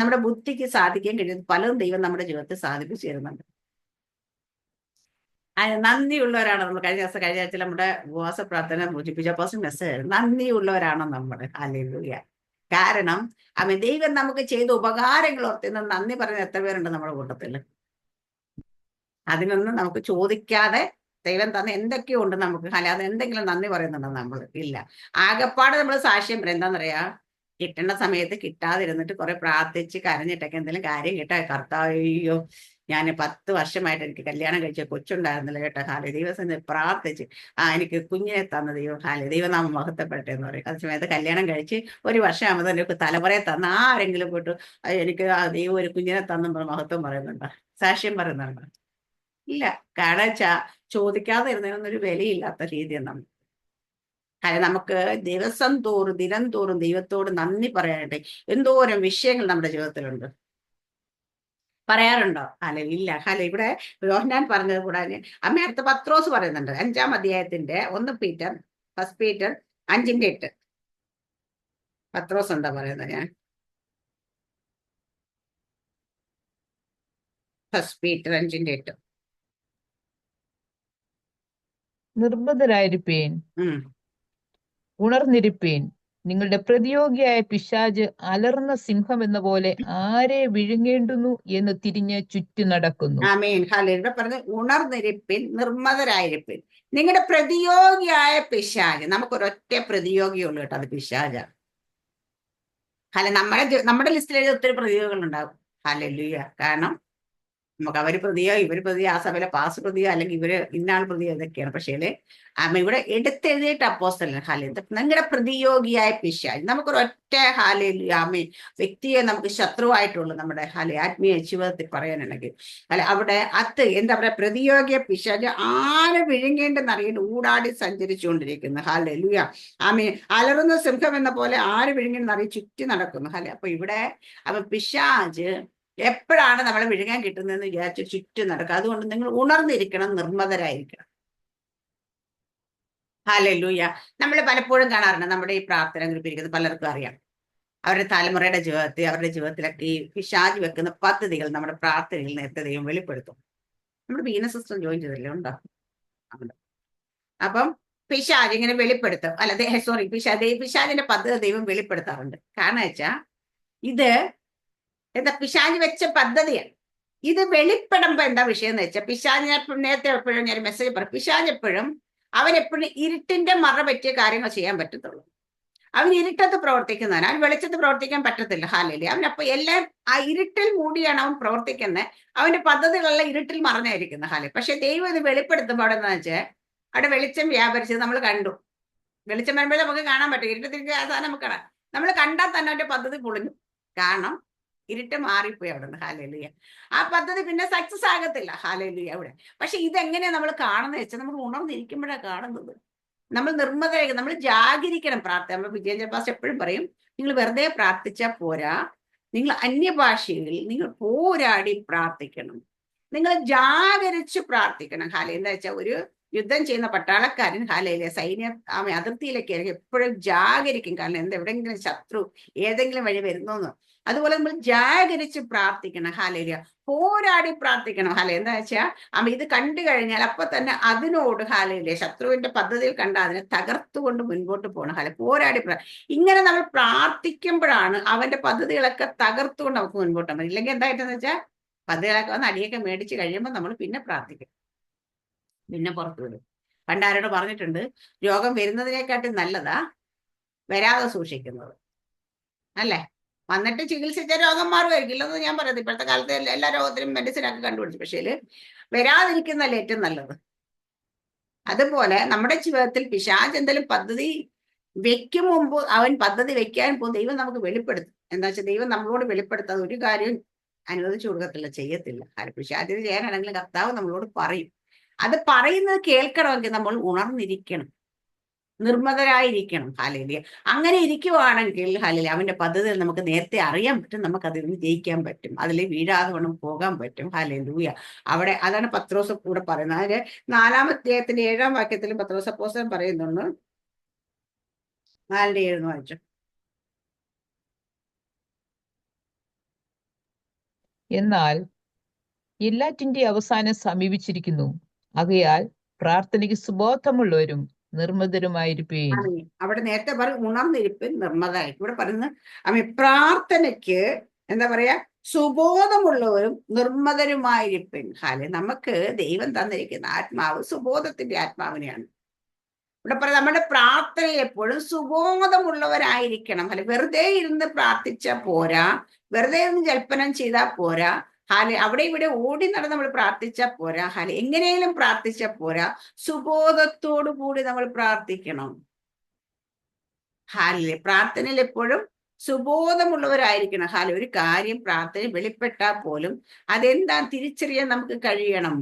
നമ്മുടെ ബുദ്ധിക്ക് സാധിക്കാൻ കഴിയുന്ന പലതും ദൈവം നമ്മുടെ ജീവിതത്തിൽ സാധിപ്പിച്ചു തരുന്നുണ്ട്. നന്ദിയുള്ളവരാണ് നമ്മൾ. കഴിഞ്ഞ ആഴ്ച നമ്മുടെ ഉപവാസ പ്രാർത്ഥന സൂചിപ്പിച്ച മെസ്സേജ്, നന്ദിയുള്ളവരാണോ നമ്മൾ. ഹല്ലേലൂയ. കാരണം ദൈവം നമുക്ക് ചെയ്ത ഉപകാരങ്ങൾ ഓർത്തുന്ന നന്ദി പറയുന്ന എത്ര പേരുണ്ട് നമ്മുടെ കൂട്ടത്തിൽ? അതിനൊന്നും നമുക്ക് ചോദിക്കാതെ ദൈവം തന്നെ എന്തൊക്കെയോ ഉണ്ട് നമുക്ക്. അല്ലാതെ എന്തെങ്കിലും നന്ദി പറയുന്നുണ്ടോ നമ്മൾ? ഇല്ല. ആകെപ്പാട് നമ്മൾ സാക്ഷ്യം പറയും. എന്താണെന്നറിയാ, കിട്ടേണ്ട സമയത്ത് കിട്ടാതിരുന്നിട്ട് കുറെ പ്രാർത്ഥിച്ച് കരഞ്ഞിട്ടൊക്കെ എന്തെങ്കിലും കാര്യം കേട്ടാ, കർത്താവോ ഞാൻ 10 വർഷമായിട്ട് എനിക്ക് കല്യാണം കഴിച്ച കൊച്ചുണ്ടായിരുന്നില്ല കേട്ടോ, ഹാലേ ദൈവം പ്രാർത്ഥിച്ച് എനിക്ക് കുഞ്ഞിനെ തന്ന ദൈവം, ഹാലേ ദൈവനാമം മഹത്വപ്പെട്ടെ എന്ന് പറയും. അതേ സമയത്ത് കല്യാണം കഴിച്ച് 1 വർഷമാകുമ്പോൾ എനിക്ക് തലമുറയെ തന്ന ആരെങ്കിലും പോയിട്ട് എനിക്ക് ദൈവം ഒരു കുഞ്ഞിനെ തന്ന മഹത്വം പറയുന്നുണ്ടോ? സാക്ഷ്യം പറയുന്നുണ്ടോ? ഇല്ല. കാരണം ചോദിക്കാതെ ഇരുന്നതിനൊന്നൊരു വിലയില്ലാത്ത രീതിയാണ് നമ്മൾ. കാരണം നമുക്ക് ദിവസം തോറും ദിനം തോറും ദൈവത്തോട് നന്ദി പറയാനായിട്ട് എന്തോരം വിഷയങ്ങൾ നമ്മുടെ ജീവിതത്തിലുണ്ട്. പറയാറുണ്ടോ? അല്ലെ, ഇല്ല. ഹല ഇവിടെ യോഹന്നാൻ പറഞ്ഞത് കൂടാതെ അടുത്ത പത്രോസ് പറയുന്നുണ്ട് 5-ാം അധ്യായത്തിന്റെ 1 പീറ്റർ 1 പീറ്റർ 5:8. പത്രോസ് എന്താ പറയുന്നത്? ഞാൻ 1 പീറ്റർ 5:8. നിർബന്ധരായിരിപ്പീൻ, ഉണർന്നിരിപ്പീൻ. നിങ്ങളുടെ പ്രതിയോഗിയായ പിശാച് അലർന്ന സിംഹം എന്ന പോലെ ആരെ വിഴുങ്ങേണ്ടുന്നു എന്ന് തിരിഞ്ഞ് ചുറ്റി നടക്കുന്നു. ആമേൻ. ഹല്ലേലൂയ. പറഞ്ഞ് ഉണർന്നിരിപ്പിൻ, നിർമ്മതരായിരിപ്പിൻ. നിങ്ങളുടെ പ്രതിയോഗിയായ പിശാച്. നമുക്കൊരൊറ്റ പ്രതിയോഗിയുള്ളൂ കേട്ടോ, അത് പിശാചാണ്. നമ്മുടെ ലിസ്റ്റിൽ എഴുതി ഒത്തിരി പ്രതിയോഗികളുണ്ടാകും. ഹല്ലേലൂയ. കാരണം നമുക്ക് അവര് പ്രതിയോ ഇവര് പ്രതിയോ, ആ സഭയിലെ പാസ് പ്രതിയോ, അല്ലെങ്കിൽ ഇവര് ഇന്നാൾ പ്രതിയോ, ഇതൊക്കെയാണ്. പക്ഷേ ഇവിടെ എടുത്തെഴുതിയിട്ട് അപ്പോസ്തലൻ ഹാലേ നിങ്ങളുടെ പ്രതിയോഗിയായ പിശാച്. നമുക്കൊരൊറ്റ വ്യക്തിയെ നമുക്ക് ശത്രുവായിട്ടുള്ളൂ നമ്മുടെ ആത്മീയ ജീവിതത്തിൽ പറയാനുണ്ടെങ്കിൽ അവിടെ എന്താ പറയുക, പ്രതിയോഗിയ പിശാച് ആരെ വിഴുങ്ങേണ്ടെന്ന് അറിയേണ്ട ഊടാടി സഞ്ചരിച്ചുകൊണ്ടിരിക്കുന്നു. ഹല്ലേലൂയ. അലറുന്ന സിംഹം എന്ന പോലെ ആര് വിഴുങ്ങേണ്ടെന്ന് അറിയി ചുറ്റി നടക്കുന്നു. അപ്പൊ ഇവിടെ പിശാച് എപ്പോഴാണ് നമ്മളെ വിഴുങ്ങാൻ കിട്ടുന്നതെന്ന് വിചാരിച്ച് ചുറ്റും നടക്കുക. അതുകൊണ്ട് നിങ്ങൾ ഉണർന്നിരിക്കണം, നിർമ്മതരായിരിക്കണം. ഹല്ലേലൂയ. നമ്മൾ പലപ്പോഴും കാണാറുണ്ട് നമ്മുടെ ഈ പ്രാർത്ഥന ഗ്രൂപ്പിരിക്കുന്നത് പലർക്കും അറിയാം. അവരുടെ തലമുറയുടെ അവരുടെ ജീവിതത്തിലൊക്കെ ഈ പിശാച് വെക്കുന്ന പദ്ധതികൾ നമ്മുടെ പ്രാർത്ഥനയിൽ നേരത്തെ ദൈവം വെളിപ്പെടുത്തും. നമ്മുടെ ബീന സിസ്റ്റം ജോയിൻ ചെയ്തില്ലേ? ഉണ്ടോ? അപ്പം പിശാച് ഇങ്ങനെ വെളിപ്പെടുത്തും. പിശാചിന്റെ പദ്ധതി ദൈവം വെളിപ്പെടുത്താറുണ്ട്. കാരണം വെച്ചാ ഇത് പിശാച് വെച്ച പദ്ധതിയാണ്. ഇത് വെളിപ്പെടുമ്പോ എന്താ വിഷയം എന്ന് വെച്ചാൽ, പിശാചിനെ നേരത്തെ എപ്പോഴും ഞാൻ മെസ്സേജ് പറയും, പിശാച് എപ്പോഴും അവനെപ്പോഴും ഇരുട്ടിന്റെ മറ പറ്റിയ കാര്യങ്ങൾ ചെയ്യാൻ പറ്റത്തുള്ളൂ. അവൻ ഇരുട്ടത്ത് പ്രവർത്തിക്കുന്നവൻ, അവൻ വെളിച്ചത്ത് പ്രവർത്തിക്കാൻ പറ്റത്തില്ല. ഹാലയില് അവനപ്പൊ എല്ലാം ആ ഇരുട്ടിൽ മൂടിയാണ് അവൻ പ്രവർത്തിക്കുന്നത്. അവന്റെ പദ്ധതികളെല്ലാം ഇരുട്ടിൽ മറഞ്ഞായിരിക്കുന്നത്. ഹാലി. പക്ഷെ ദൈവം ഇത് വെളിപ്പെടുത്തുമ്പോൾ അവിടെ എന്താ വെച്ചാൽ, അവിടെ വെളിച്ചം വ്യാപരിച്ചത് നമ്മൾ കണ്ടു. വെളിച്ചം വരുമ്പോഴേ നമുക്ക് കാണാൻ പറ്റും. ഇരുട്ടത്തിരിക്കുക സാധനം നമുക്ക് കാണാം. നമ്മൾ കണ്ടാൽ തന്നെ അവന്റെ പദ്ധതി പൊളിഞ്ഞു. കാരണം ഇരുട്ട് മാറിപ്പോയി അവിടെ നിന്ന്. ഹാലയിലുയ. ആ പദ്ധതി പിന്നെ സക്സസ് ആകത്തില്ല. ഹാലയിലുയ അവിടെ. പക്ഷെ ഇതെങ്ങനെയാ നമ്മൾ കാണുന്നത് വെച്ചാൽ, നമ്മൾ ഉണർന്നിരിക്കുമ്പോഴാണ് കാണുന്നത്. നമ്മൾ നിർമ്മതരായി, നമ്മൾ ജാഗരിക്കണം. പ്രാർത്ഥന നമ്മൾ വിജയൻ ജപ്പാസ് എപ്പോഴും പറയും, നിങ്ങൾ വെറുതെ പ്രാർത്ഥിച്ചാൽ പോരാ, നിങ്ങൾ അന്യഭാഷയിൽ നിങ്ങൾ പോരാടി പ്രാർത്ഥിക്കണം. നിങ്ങൾ ജാഗരിച്ച് പ്രാർത്ഥിക്കണം. ഹാല എന്താ വെച്ചാൽ, ഒരു യുദ്ധം ചെയ്യുന്ന പട്ടാളക്കാരൻ ഹാലയിലെ അതിർത്തിയിലേക്ക് എപ്പോഴും ജാഗരിക്കും. കാരണം എവിടെയെങ്കിലും ശത്രു ഏതെങ്കിലും വഴി വരുന്നോന്ന്. അതുപോലെ നമ്മൾ ജാഗരിച്ച് പ്രാർത്ഥിക്കണം. ഹാലയില പോരാടി പ്രാർത്ഥിക്കണം. ഹാല എന്താ വെച്ചാൽ ഇത് കണ്ടു കഴിഞ്ഞാൽ അപ്പൊ തന്നെ അതിനോട് ഹാലയിലെ ശത്രുവിന്റെ പദ്ധതിയിൽ കണ്ട അതിനെ തകർത്തുകൊണ്ട് മുൻപോട്ട് പോകണം. ഹാല പോരാടി ഇങ്ങനെ നമ്മൾ പ്രാർത്ഥിക്കുമ്പോഴാണ് അവന്റെ പദ്ധതികളൊക്കെ തകർത്തുകൊണ്ട് നമുക്ക് മുൻപോട്ട് പോകാം. ഇല്ലെങ്കിൽ എന്തായിട്ടെന്ന് വെച്ചാൽ പദ്ധതികളൊക്കെ വന്ന് അടിയൊക്കെ മേടിച്ച് കഴിയുമ്പോൾ നമ്മൾ പിന്നെ പ്രാർത്ഥിക്കും, പിന്നെ പുറത്തു വിടും. പണ്ടാരോട് പറഞ്ഞിട്ടുണ്ട്, രോഗം വരുന്നതിനെക്കാട്ടും നല്ലതാ വരാതെ സൂക്ഷിക്കുന്നത്. അല്ലേ? വന്നിട്ട് ചികിത്സിച്ച രോഗം മാറുമായിരിക്കില്ലെന്ന് ഞാൻ പറയുന്നത്. ഇപ്പോഴത്തെ കാലത്ത് എല്ലാ രോഗത്തിനും മെഡിസിനൊക്കെ കണ്ടുപിടിച്ചു. പക്ഷേ വരാതിരിക്കുന്നതല്ലേ ഏറ്റവും നല്ലത്. അതുപോലെ നമ്മുടെ ജീവിതത്തിൽ പിശാച് എന്തെങ്കിലും പദ്ധതി വെക്കും മുമ്പ് അവൻ പദ്ധതി വെക്കാൻ പോകും ദൈവം നമുക്ക് വെളിപ്പെടുത്തും. എന്താ വെച്ചാൽ ദൈവം നമ്മളോട് വെളിപ്പെടുത്താതെ ഒരു കാര്യം അനുവദിച്ചു കൊടുക്കത്തില്ല, ചെയ്യത്തില്ല. പിശാചിന് ചെയ്യാനാണെങ്കിലും കർത്താവ് നമ്മളോട് പറയും. അത് പറയുന്നത് കേൾക്കണമെങ്കിൽ നമ്മൾ ഉണർന്നിരിക്കണം. നിർമ്മതരായിരിക്കണം. ഹാലേലിയ. അങ്ങനെ ഇരിക്കുവാണെങ്കിൽ ഹാലേലിയ അവന്റെ പദ്ധതികൾ നമുക്ക് നേരത്തെ അറിയാൻ പറ്റും, നമുക്ക് അതിൽ നിന്ന് ജയിക്കാൻ പറ്റും, അതിൽ വീഴാതെ വേണം പോകാൻ പറ്റും. ഹാലേലൂയ. അവിടെ അതാണ് പത്രോസ് കൂടെ പറയുന്നത്. അതിന്റെ 4-ാം അധ്യായത്തിന്റെ 7-ാം വാക്യത്തിലും പത്രോസ് അപ്പോസ്തലൻ പറയുന്നുണ്ട്. 4-7 വായിച്ചു. എന്നാൽ എല്ലാറ്റിന്റെ അവസാനം സമീപിച്ചിരിക്കുന്നു. ആകയാൽ പ്രാർത്ഥനയ്ക്ക് സുബോധമുള്ളവരും നിർമ്മതരുമായിരിപ്പീൻ. അവിടെ നേരത്തെ ഉണർന്നിരിപ്പിൻ നിർമ്മതായി. ഇവിടെ പറയുന്നത് പ്രാർത്ഥനയ്ക്ക് എന്താ പറയാ, സുബോധമുള്ളവരും നിർമ്മതരുമായിരിപ്പിൻ. നമുക്ക് ദൈവം തന്നിരിക്കുന്ന ആത്മാവ് സുബോധത്തിന്റെ ആത്മാവിനെയാണ്. ഇവിടെ പറയാം നമ്മുടെ പ്രാർത്ഥനയിൽ എപ്പോഴും സുബോധമുള്ളവരായിരിക്കണം. വെറുതെ ഇരുന്ന് പ്രാർത്ഥിച്ചാൽ പോരാ, വെറുതെ ഇരുന്ന് ജൽപ്പനം ചെയ്താൽ പോരാ. അവിടെ ഇവിടെ ഓടി നടന്ന് നമ്മൾ പ്രാർത്ഥിച്ചാൽ പോരാ. എങ്ങനെയും പ്രാർത്ഥിച്ചാൽ പോരാ, സുബോധത്തോടു കൂടി നമ്മൾ പ്രാർത്ഥിക്കണം. പ്രാർത്ഥനയിൽ എപ്പോഴും സുബോധമുള്ളവരായിരിക്കണം. ഒരു കാര്യം പ്രാർത്ഥന വെളിപ്പെട്ടാൽ പോലും അതെന്താ തിരിച്ചറിയാൻ നമുക്ക് കഴിയണം.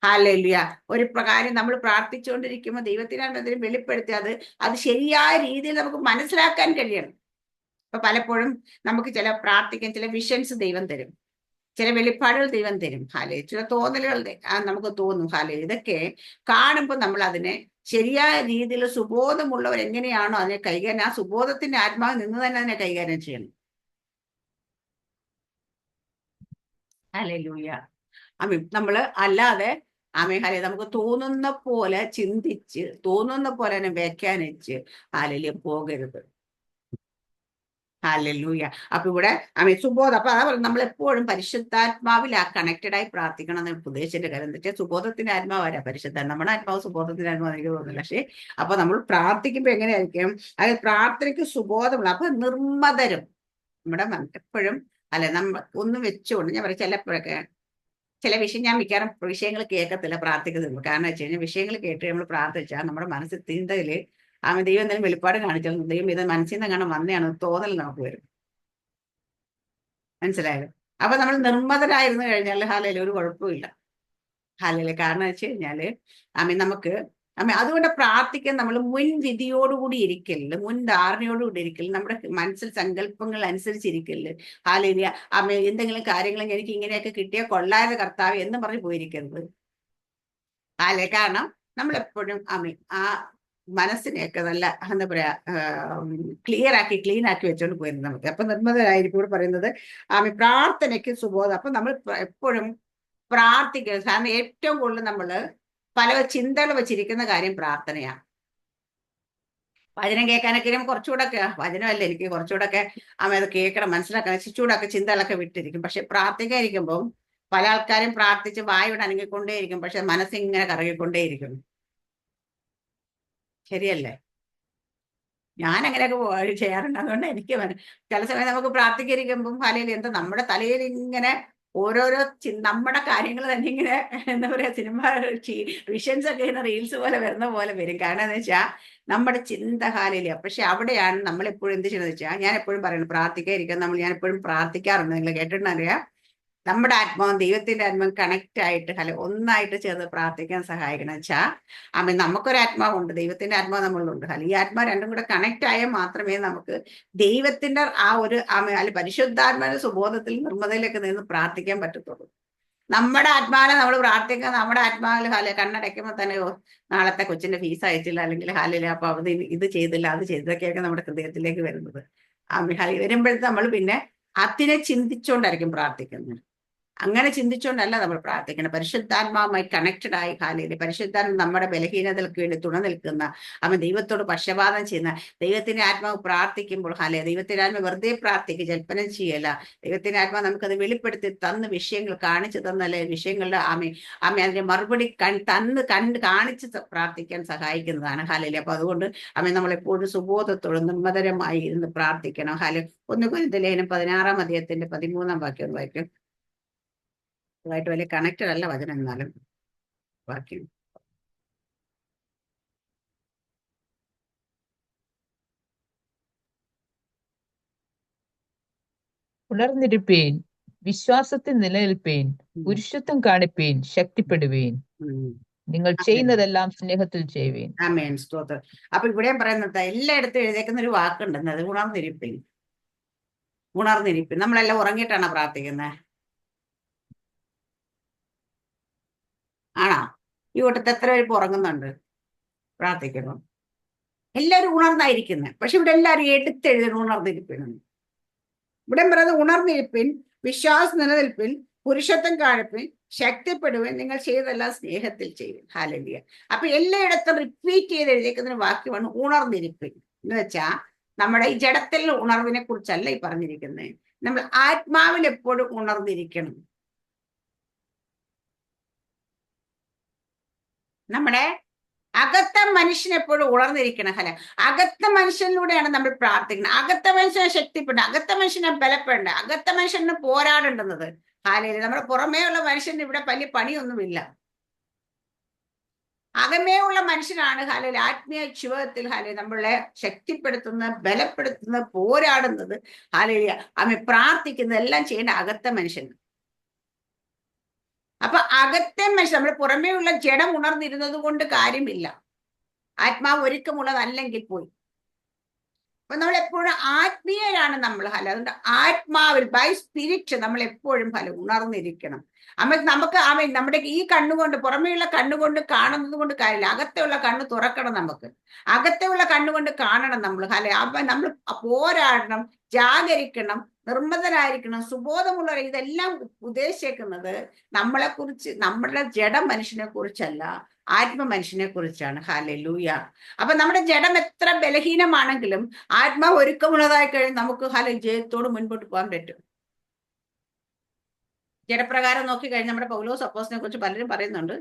ഹല്ലേലൂയ. ഒരു പ്രകാരം നമ്മൾ പ്രാർത്ഥിച്ചുകൊണ്ടിരിക്കുമ്പോൾ ദൈവത്തിനാണ് അതിന് വെളിപ്പെടുത്തി അത് ശരിയായ രീതിയിൽ നമുക്ക് മനസ്സിലാക്കാൻ കഴിയണം. ഇപ്പൊ പലപ്പോഴും നമുക്ക് ചില പ്രാർത്ഥിക്കാൻ ചില വിഷൻസ് ദൈവം തരും, ചില വെളിപ്പാടുകൾ ദൈവം തരും. ചില തോന്നലുകൾ നമുക്ക് തോന്നും. ഇതൊക്കെ കാണുമ്പോൾ നമ്മൾ അതിനെ ശരിയായ രീതിയിൽ സുബോധമുള്ളവർ എങ്ങനെയാണോ അതിനെ കൈകാര്യം, ആ സുബോധത്തിന്റെ ആത്മാവിൽ നിന്ന് തന്നെ അതിനെ കൈകാര്യം ചെയ്യണം. ഹല്ലേലൂയ. നമ്മള് അല്ലാതെ നമുക്ക് തോന്നുന്ന പോലെ ചിന്തിച്ച് തോന്നുന്ന പോലെ തന്നെ വ്യാഖ്യാനിച്ച് പോകരുത്. ഹല്ലേലൂയ. അപ്പൊ ഇവിടെ സുബോധം. അപ്പൊ അതാ പറയുന്നത് നമ്മൾ എപ്പോഴും പരിശുദ്ധാത്മാവിൽ കണക്റ്റഡ് ആയി പ്രാർത്ഥിക്കണം എന്ന് ഉപദേശിന്റെ കാര്യം. എന്താ വെച്ചാൽ സുബോധത്തിന്റെ ആത്മാവരാ പരിശുദ്ധ. നമ്മുടെ ആത്മാവ് സുബോധത്തിന്റെ ആത്മാവ് എനിക്ക് തോന്നുന്നില്ല. പക്ഷെ അപ്പൊ നമ്മൾ പ്രാർത്ഥിക്കുമ്പോ എങ്ങനെയായിരിക്കും, അത് പ്രാർത്ഥനയ്ക്ക് സുബോധമുള്ള. അപ്പൊ നിർമ്മതരും നമ്മുടെ എപ്പോഴും നമ്മ ഒന്നും വെച്ചുകൊണ്ട് ഞാൻ പറയാം, ചിലപ്പോഴൊക്കെ ചില വിഷയം ഞാൻ മിക്കവാറും വിഷയങ്ങൾ കേൾക്കത്തില്ല പ്രാർത്ഥിക്കുന്നത്. കാരണം വെച്ച് കഴിഞ്ഞാൽ വിഷയങ്ങൾ കേട്ട് നമ്മൾ പ്രാർത്ഥിച്ചാൽ നമ്മുടെ മനസ്സിൽ ചിന്തയില് ദൈവം എന്തെങ്കിലും വെളിപ്പാട് കാണിച്ചാൽ ദൈവം ഇത് മനസ്സിൽ നിന്ന് കാണാൻ വന്നതാണ് തോന്നൽ നമുക്ക് വരും. മനസ്സിലായത്? അപ്പൊ നമ്മൾ നിർമ്മതരായിരുന്നു കഴിഞ്ഞാൽ ഒരു കുഴപ്പമില്ല. കാരണം വെച്ച് കഴിഞ്ഞാല് നമുക്ക് അതുകൊണ്ട് പ്രാർത്ഥിക്കാൻ നമ്മൾ മുൻവിധിയോടുകൂടി ഇരിക്കല്, മുൻ ധാരണയോടുകൂടി ഇരിക്കല്, നമ്മുടെ മനസ്സിൽ സങ്കല്പങ്ങൾ അനുസരിച്ചിരിക്കല്. എന്തെങ്കിലും കാര്യങ്ങൾ എനിക്ക് ഇങ്ങനെയൊക്കെ കിട്ടിയാൽ കൊള്ളാതെ കർത്താവ് എന്ന് പറഞ്ഞ് പോയിരിക്കരുത്. കാരണം നമ്മൾ എപ്പോഴും ആ മനസ്സിനെയൊക്കെ നല്ല എന്താ പറയാ ക്ലിയർ ആക്കി ക്ലീൻ ആക്കി വെച്ചോണ്ട് പോയിരുന്നു നമുക്ക്. അപ്പൊ നിർമ്മതരായിരിക്കും ഇവിടെ പറയുന്നത് പ്രാർത്ഥനയ്ക്ക് സുബോധം. അപ്പൊ നമ്മൾ എപ്പോഴും പ്രാർത്ഥിക്കുക. കാരണം ഏറ്റവും കൂടുതൽ നമ്മള് പല ചിന്തകൾ വെച്ചിരിക്കുന്ന കാര്യം പ്രാർത്ഥനയാണ്. വചനം കേൾക്കാനൊക്കെ കുറച്ചുകൂടെ ഒക്കെ വചനമല്ലേ എനിക്ക് കുറച്ചുകൂടെ ഒക്കെ അത് കേൾക്കണം, മനസ്സിലാക്കണം, ചൂടൊക്കെ ചിന്തകളൊക്കെ വിട്ടിരിക്കും. പക്ഷെ പ്രാർത്ഥിക്കാതിരിക്കുമ്പോൾ പല ആൾക്കാരും പ്രാർത്ഥിച്ച് വായോട് അനങ്ങിക്കൊണ്ടേയിരിക്കും, പക്ഷെ മനസ്സിങ്ങനെ കറങ്ങിക്കൊണ്ടേയിരിക്കും. ശരിയല്ലേ? ഞാൻ അങ്ങനെയൊക്കെ ചെയ്യാറുണ്ട്. അതുകൊണ്ട് എനിക്ക് ചില സമയം നമുക്ക് പ്രാർത്ഥിക്കാതിരിക്കുമ്പം എന്താ നമ്മുടെ തലയിൽ ഇങ്ങനെ ഓരോരോ നമ്മുടെ കാര്യങ്ങൾ തന്നെ ഇങ്ങനെ എന്താ പറയാ സിനിമ വിഷൻസ് ഒക്കെ ഇങ്ങനെ റീൽസ് പോലെ വരുന്ന പോലെ വരും. കാരണം എന്താ വെച്ചാൽ നമ്മുടെ ചിന്ത പക്ഷെ അവിടെയാണ് നമ്മൾ എപ്പോഴും എന്ത് ചെയ്യുന്നത് വെച്ചാൽ, ഞാൻ എപ്പോഴും പറയുന്നത് പ്രാർത്ഥിക്കാതിരിക്കാൻ ഞാൻ എപ്പോഴും പ്രാർത്ഥിക്കാറുണ്ട്. നിങ്ങൾ കേട്ടിട്ടുണ്ടറിയാം, നമ്മുടെ ആത്മാവും ദൈവത്തിന്റെ ആത്മാവും കണക്ട് ആയിട്ട് ഒന്നായിട്ട് ചേർന്ന് പ്രാർത്ഥിക്കാൻ സഹായിക്കണം. വെച്ചാൽ നമുക്കൊരാത്മാവുണ്ട്, ദൈവത്തിന്റെ ആത്മാവ് നമ്മളുണ്ട്. ഈ ആത്മാവ് രണ്ടും കൂടെ കണക്ട് ആയാൽ മാത്രമേ നമുക്ക് ദൈവത്തിന്റെ ആ ഒരു പരിശുദ്ധാത്മാവിന്റെ സുബോധത്തിൽ നിർമ്മതയിലേക്ക് നിന്ന് പ്രാർത്ഥിക്കാൻ പറ്റത്തുള്ളൂ. നമ്മുടെ ആത്മാവിനെ നമ്മൾ പ്രാർത്ഥിക്കുക, നമ്മുടെ ആത്മാവിൽ കണ്ണടയ്ക്കുമ്പോൾ തന്നെ നാളത്തെ കൊച്ചിന്റെ ഫീസ് അയച്ചില്ല, അല്ലെങ്കിൽ അപ്പൊ അത് ഇത് ചെയ്തില്ല അത് ചെയ്തതൊക്കെയൊക്കെ നമ്മുടെ ഹൃദയത്തിലേക്ക് വരുന്നത്. വരുമ്പോഴത്തെ നമ്മൾ പിന്നെ അതിനെ ചിന്തിച്ചുകൊണ്ടായിരിക്കും പ്രാർത്ഥിക്കുന്നത്. അങ്ങനെ ചിന്തിച്ചുകൊണ്ടല്ല നമ്മൾ പ്രാർത്ഥിക്കണം. പരിശുദ്ധാത്മാവുമായി കണക്റ്റഡ് ആയി പരിശുദ്ധാത്മ നമ്മുടെ ബലഹീനതകൾക്ക് വേണ്ടി തുണ നിൽക്കുന്ന ദൈവത്തോട് പക്ഷപാതം ചെയ്യുന്ന ദൈവത്തിന്റെ ആത്മാവ് പ്രാർത്ഥിക്കുമ്പോൾ ദൈവത്തിന്റെ ആത്മാവ് വെറുതെ പ്രാർത്ഥിക്കുക, ജൽപ്പനം ചെയ്യല. ദൈവത്തിന്റെ ആത്മാവ് നമുക്കത് വെളിപ്പെടുത്തി തന്ന് വിഷയങ്ങൾ കാണിച്ചു തന്നല്ലേ വിഷയങ്ങളുടെ അതിന്റെ മറുപടി കാണിച്ച് പ്രാർത്ഥിക്കാൻ സഹായിക്കുന്നതാണ്. അപ്പൊ അതുകൊണ്ട് നമ്മളെപ്പോഴും സുബോധത്തോടും നിർമ്മതരമായി ഇരുന്ന് പ്രാർത്ഥിക്കണം. 1 കൊരിന്ത്യർ ലേഖനം 16-ാം അധ്യായത്തിന്റെ 13-ാം വാക്യം വായിക്കും. ായിട്ട് വലിയ കണക്റ്റഡ് അല്ല വചനം, എന്നാലും വാക്യം. ഉണർന്നിരിപ്പേൻ, വിശ്വാസത്തിൽ നിലനിൽപ്പേൻ, പുരുഷത്വം കാണിപ്പേൻ, ശക്തിപ്പെടുവേൻ. നിങ്ങൾ ചെയ്യുന്നതെല്ലാം സ്നേഹത്തിൽ ചെയ്യുവീൻ. ആമേൻ, സ്തോത്രം. അപ്പൊ ഇവിടെയും പറയുന്നത് എല്ലായിടത്തും എഴുതേക്കുന്ന ഒരു വാക്കുണ്ടെന്ന്, അത് ഉണർന്നിരിപ്പിൻ. ഉണർന്നിരിപ്പിൻ. നമ്മളെല്ലാം ഉറങ്ങിയിട്ടാണ് പ്രാർത്ഥിക്കുന്നത്? ആണോ? ഈ കൂട്ടത്തിൽ എത്ര പേര് ഇപ്പൊ ഉറങ്ങുന്നുണ്ട് പ്രാർത്ഥിക്കുന്നു? എല്ലാവരും ഉണർന്നായിരിക്കുന്നത്. പക്ഷെ ഇവിടെ എല്ലാവരും എടുത്തെഴുതണം ഉണർന്നിരിപ്പിനെന്ന്. ഇവിടെ പറയുന്നത് ഉണർന്നിരിപ്പിൻ, വിശ്വാസം നിലനിൽപ്പിൻ, പുരുഷത്വം കാഴ്പ്പിൻ, ശക്തിപ്പെടുവിൻ, നിങ്ങൾ ചെയ്തതെല്ലാം സ്നേഹത്തിൽ ചെയ്യും. ഹല്ലേലൂയ. അപ്പൊ എല്ലായിടത്തും റിപ്പീറ്റ് ചെയ്ത് എഴുതിയേക്കുന്ന വാക്യമാണ് ഉണർന്നിരിപ്പിൻ എന്ന് വെച്ചാ നമ്മുടെ ഈ ജഡത്തിൽ ഉണർവിനെ കുറിച്ചല്ല ഈ പറഞ്ഞിരിക്കുന്നത്. നമ്മൾ ആത്മാവിൽ എപ്പോഴും ഉണർന്നിരിക്കണം. നമ്മുടെ അകത്തെ മനുഷ്യൻ എപ്പോഴും ഉണർന്നിരിക്കണം. ഹല അകത്തെ മനുഷ്യനിലൂടെയാണ് നമ്മൾ പ്രാർത്ഥിക്കുന്നത്. അകത്തെ മനുഷ്യനെ ശക്തിപ്പെടണം, അകത്തെ മനുഷ്യനെ ബലപ്പെടേണ്ട, അകത്തെ മനുഷ്യന് പോരാടേണ്ടുന്നത്. ഹാലയിൽ നമ്മുടെ പുറമേ ഉള്ള മനുഷ്യന് ഇവിടെ വലിയ പണിയൊന്നുമില്ല. അകമേ ഉള്ള മനുഷ്യനാണ് ഹാലയിൽ ആത്മീയ ജീവിതത്തിൽ ഹാലയിൽ നമ്മളെ ശക്തിപ്പെടുത്തുന്ന, ബലപ്പെടുത്തുന്ന, പോരാടുന്നത്. ഹാലയിൽ അമ്മ പ്രാർത്ഥിക്കുന്ന എല്ലാം ചെയ്യേണ്ട അകത്തെ മനുഷ്യൻ. അപ്പൊ അകത്തെ മനുഷ്യൻ, നമ്മുടെ പുറമേ ഉള്ള ജഡം ഉണർന്നിരുന്നത് കൊണ്ട് കാര്യമില്ല. ആത്മാവ് ഒരുക്കമുള്ളതല്ലെങ്കിൽ പോയി. അപ്പൊ നമ്മൾ എപ്പോഴും ആത്മീയരാണ് നമ്മൾ. ഹല അതുകൊണ്ട് ആത്മാവിൽ ബൈ സ്പിരിറ്റ് നമ്മൾ എപ്പോഴും ഉണർന്നിരിക്കണം. നമുക്ക് നമ്മുടെ ഈ കണ്ണുകൊണ്ട്, പുറമേയുള്ള കണ്ണുകൊണ്ട് കാണുന്നത് കൊണ്ട് കാര്യമില്ല. അകത്തെയുള്ള കണ്ണ് തുറക്കണം. നമുക്ക് അകത്തെയുള്ള കണ്ണുകൊണ്ട് കാണണം നമ്മൾ. അപ്പൊ നമ്മൾ പോരാടണം, ജാഗരിക്കണം, നിർമ്മതരായിരിക്കണം, സുബോധമുള്ളവർ. ഇതെല്ലാം ഉദ്ദേശിക്കുന്നത് നമ്മളെ കുറിച്ച്, നമ്മുടെ ജഡ മനുഷ്യനെ കുറിച്ചല്ല, ആത്മ മനുഷ്യനെ കുറിച്ചാണ്. ഹല്ലേലൂയ. അപ്പൊ നമ്മുടെ ജഡം എത്ര ബലഹീനമാണെങ്കിലും ആത്മാവ് ഒരുക്കമുള്ളതായി കഴിഞ്ഞ് നമുക്ക് ജയത്തോട് മുൻപോട്ട് പോകാൻ പറ്റും. ജഡപ്രകാരം നോക്കിക്കഴിഞ്ഞാൽ നമ്മുടെ പൗലോസ് അപ്പോസ്തലനെ കുറിച്ച് പലരും പറയുന്നുണ്ട്,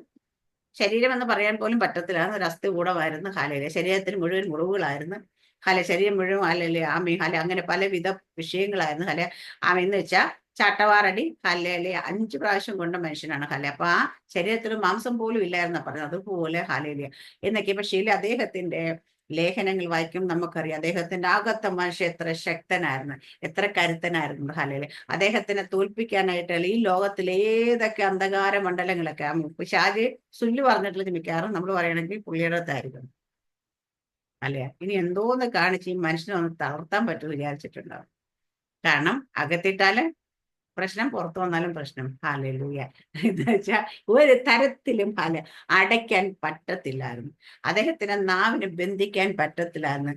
ശരീരം എന്ന് പറയാൻ പോലും പറ്റത്തില്ല, ഒരു അസ്ഥി കൂടമായിരുന്നു. ഹാലയിലെ ശരീരത്തിന് മുഴുവൻ മുറിവുകളായിരുന്നു. ശരീരം മുഴുവൻ ഹാലയിലെ ആമി അങ്ങനെ പലവിധ വിഷയങ്ങളായിരുന്നു. എന്ന് വെച്ചാൽ ചാട്ടവാറടി ഹല്ലയിലെ 5 പ്രാവശ്യം കൊണ്ട മനുഷ്യനാണ്. അപ്പൊ ആ ശരീരത്തിൽ മാംസം പോലും ഇല്ലായിരുന്ന പറഞ്ഞത്. അതുപോലെ ഹാലയിലെ എന്നൊക്കെ. പക്ഷേ അദ്ദേഹത്തിന്റെ ലേഖനങ്ങൾ വായിക്കും നമുക്കറിയാം അദ്ദേഹത്തിന്റെ അകത്തെ മനുഷ്യൻ എത്ര ശക്തനായിരുന്നു, എത്ര കരുത്തനായിരുന്നു. ഹല്ലേലൂയ. അദ്ദേഹത്തിനെ തോൽപ്പിക്കാനായിട്ട് ഈ ലോകത്തിലെ ഏതൊക്കെ അന്ധകാര മണ്ഡലങ്ങളൊക്കെ പിശാച് സുല്ല് പറഞ്ഞിട്ടുള്ളത് മിക്കവാറും നമ്മൾ പറയണമെങ്കിൽ പുള്ളിയുടേതായിരിക്കും. അല്ലേ? ഇനി എന്തോന്ന് കാണിച്ച് ഈ മനുഷ്യനെ ഒന്ന് തളർത്താൻ പറ്റുമെന്ന് വിചാരിച്ചിട്ടുണ്ടാവും. കാരണം അകത്തിട്ടാല് പ്രശ്നം, പുറത്തു വന്നാലും പ്രശ്നം. ഹല്ലേലൂയ. എന്ന് വെച്ചാൽ ഒരു തരത്തിലും അടയ്ക്കാൻ പറ്റത്തില്ലായിരുന്നു. അദ്ദേഹത്തിന് നാവിനെ ബന്ധിക്കാൻ പറ്റത്തില്ലായിരുന്നു.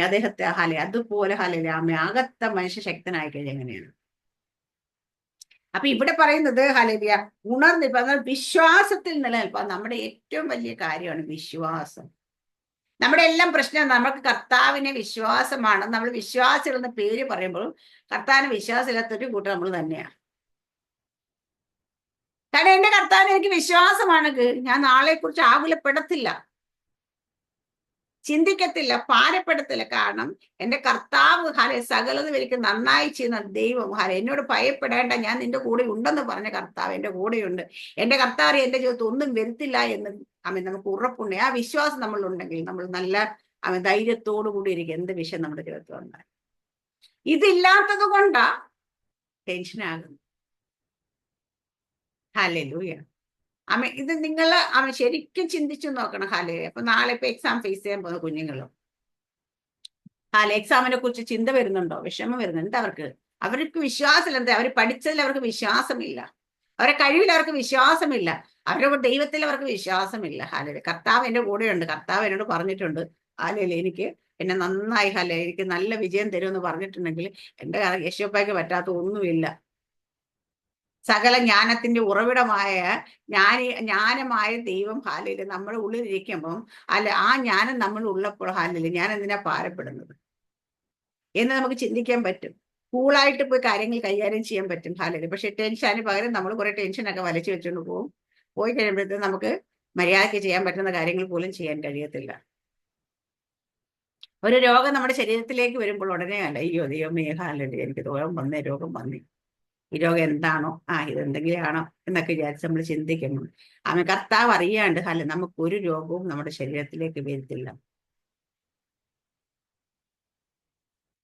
അദ്ദേഹത്തെ അതുപോലെ അകത്ത മനുഷ്യ ശക്തനായി കഴിഞ്ഞ എങ്ങനെയാണ്? അപ്പൊ ഇവിടെ പറയുന്നത് ഹല്ലേലൂയ ഉണർന്നിപ്പ വിശ്വാസത്തിൽ നിലനിൽപ്പ. നമ്മുടെ ഏറ്റവും വലിയ കാര്യമാണ് വിശ്വാസം. നമ്മുടെ എല്ലാം പ്രശ്നം നമുക്ക് കർത്താവിനെ വിശ്വാസമാണ്. നമ്മൾ വിശ്വാസികൾ എന്ന പേര് പറയുമ്പോൾ കർത്താവിന് വിശ്വാസമില്ലാത്തൊരു കൂട്ടം നമ്മൾ തന്നെയാണ്. കാരണം എന്റെ കർത്താവിന് എനിക്ക് വിശ്വാസമാണെങ്കിൽ ഞാൻ നാളെ കുറിച്ച് ആകുലപ്പെടത്തില്ല, ചിന്തിക്കത്തില്ല, ഭാരപ്പെടത്തില്ല. കാരണം എന്റെ കർത്താവ് സകലതും എനിക്ക് നന്നായി ചെയ്യുന്ന ദൈവം എന്നോട് ഭയപ്പെടേണ്ട, ഞാൻ നിന്റെ കൂടെ ഉണ്ടെന്ന് പറഞ്ഞ കർത്താവ് എന്റെ കൂടെയുണ്ട്. എന്റെ കർത്താവ് എന്റെ ജീവിതത്തിൽ ഒന്നും വരുത്തില്ല എന്ന് നമുക്ക് ഉറപ്പുണ്ട്. ആ വിശ്വാസം നമ്മളുണ്ടെങ്കിൽ നമ്മൾ നല്ല ധൈര്യത്തോടു കൂടി ഇരിക്കും എന്ത് വിഷയം നമ്മുടെ ജീവിതത്തിൽ വന്നാൽ. ഇതില്ലാത്തത് കൊണ്ടാ ടെൻഷനാകുന്നു. ഹല്ലേലൂയ. ഇത് നിങ്ങൾ ശരിക്കും ചിന്തിച്ചു നോക്കണം. അപ്പൊ നാളെ ഇപ്പൊ എക്സാം ഫേസ് ചെയ്യാൻ പോകുന്ന കുഞ്ഞുങ്ങളും എക്സാമിനെ കുറിച്ച് ചിന്ത വരുന്നുണ്ടോ, വിഷമം വരുന്നുണ്ട് അവർക്ക് വിശ്വാസമില്ല. എന്താ? അവർ പഠിച്ചതിൽ അവർക്ക് വിശ്വാസമില്ല, അവരെ കഴിവിൽ അവർക്ക് വിശ്വാസമില്ല, അവരുടെ ദൈവത്തിൽ അവർക്ക് വിശ്വാസമില്ല. കർത്താവ് എന്റെ കൂടെയുണ്ട്, കർത്താവ് എന്നോട് പറഞ്ഞിട്ടുണ്ട് എനിക്ക് എന്നെ നന്നായി എനിക്ക് നല്ല വിജയം തരുമെന്ന് പറഞ്ഞിട്ടുണ്ടെങ്കിൽ എന്റെ യേശുപ്പയ്ക്ക് പറ്റാത്ത ഒന്നുമില്ല. സകല ജ്ഞാനത്തിന്റെ ഉറവിടമായ ജ്ഞാനമായ ദൈവം നമ്മുടെ ഉള്ളിലിരിക്കുമ്പം ആ ജ്ഞാനം നമ്മൾ ഉള്ളപ്പോൾ ഞാൻ എന്തിനാ ഭാരപ്പെടുന്നത് എന്ന് നമുക്ക് ചിന്തിക്കാൻ പറ്റും. കൂളായിട്ട് പോയി കാര്യങ്ങൾ കൈകാര്യം ചെയ്യാൻ പറ്റും. പക്ഷെ ടെൻഷന് പകരം നമ്മൾ കുറെ ടെൻഷനൊക്കെ വലിച്ചു വെച്ചുകൊണ്ട് പോയി കഴിയുമ്പോഴത്തേക്കും നമുക്ക് മര്യാദയ്ക്ക് ചെയ്യാൻ പറ്റുന്ന കാര്യങ്ങൾ പോലും ചെയ്യാൻ കഴിയത്തില്ല. ഒരു രോഗം നമ്മുടെ ശരീരത്തിലേക്ക് വരുമ്പോൾ ഉടനെ അല്ല, അയ്യോ ദൈവമേ എനിക്ക് രോഗം വന്നേ, ഈ രോഗം എന്താണോ, ഇതെന്തെങ്കിലും ആണോ എന്നൊക്കെ വിചാരിച്ച് നമ്മൾ ചിന്തിക്കുന്നു. കർത്താവ് അറിയാണ്ട് നമുക്ക് ഒരു രോഗവും നമ്മുടെ ശരീരത്തിലേക്ക് വരത്തില്ല.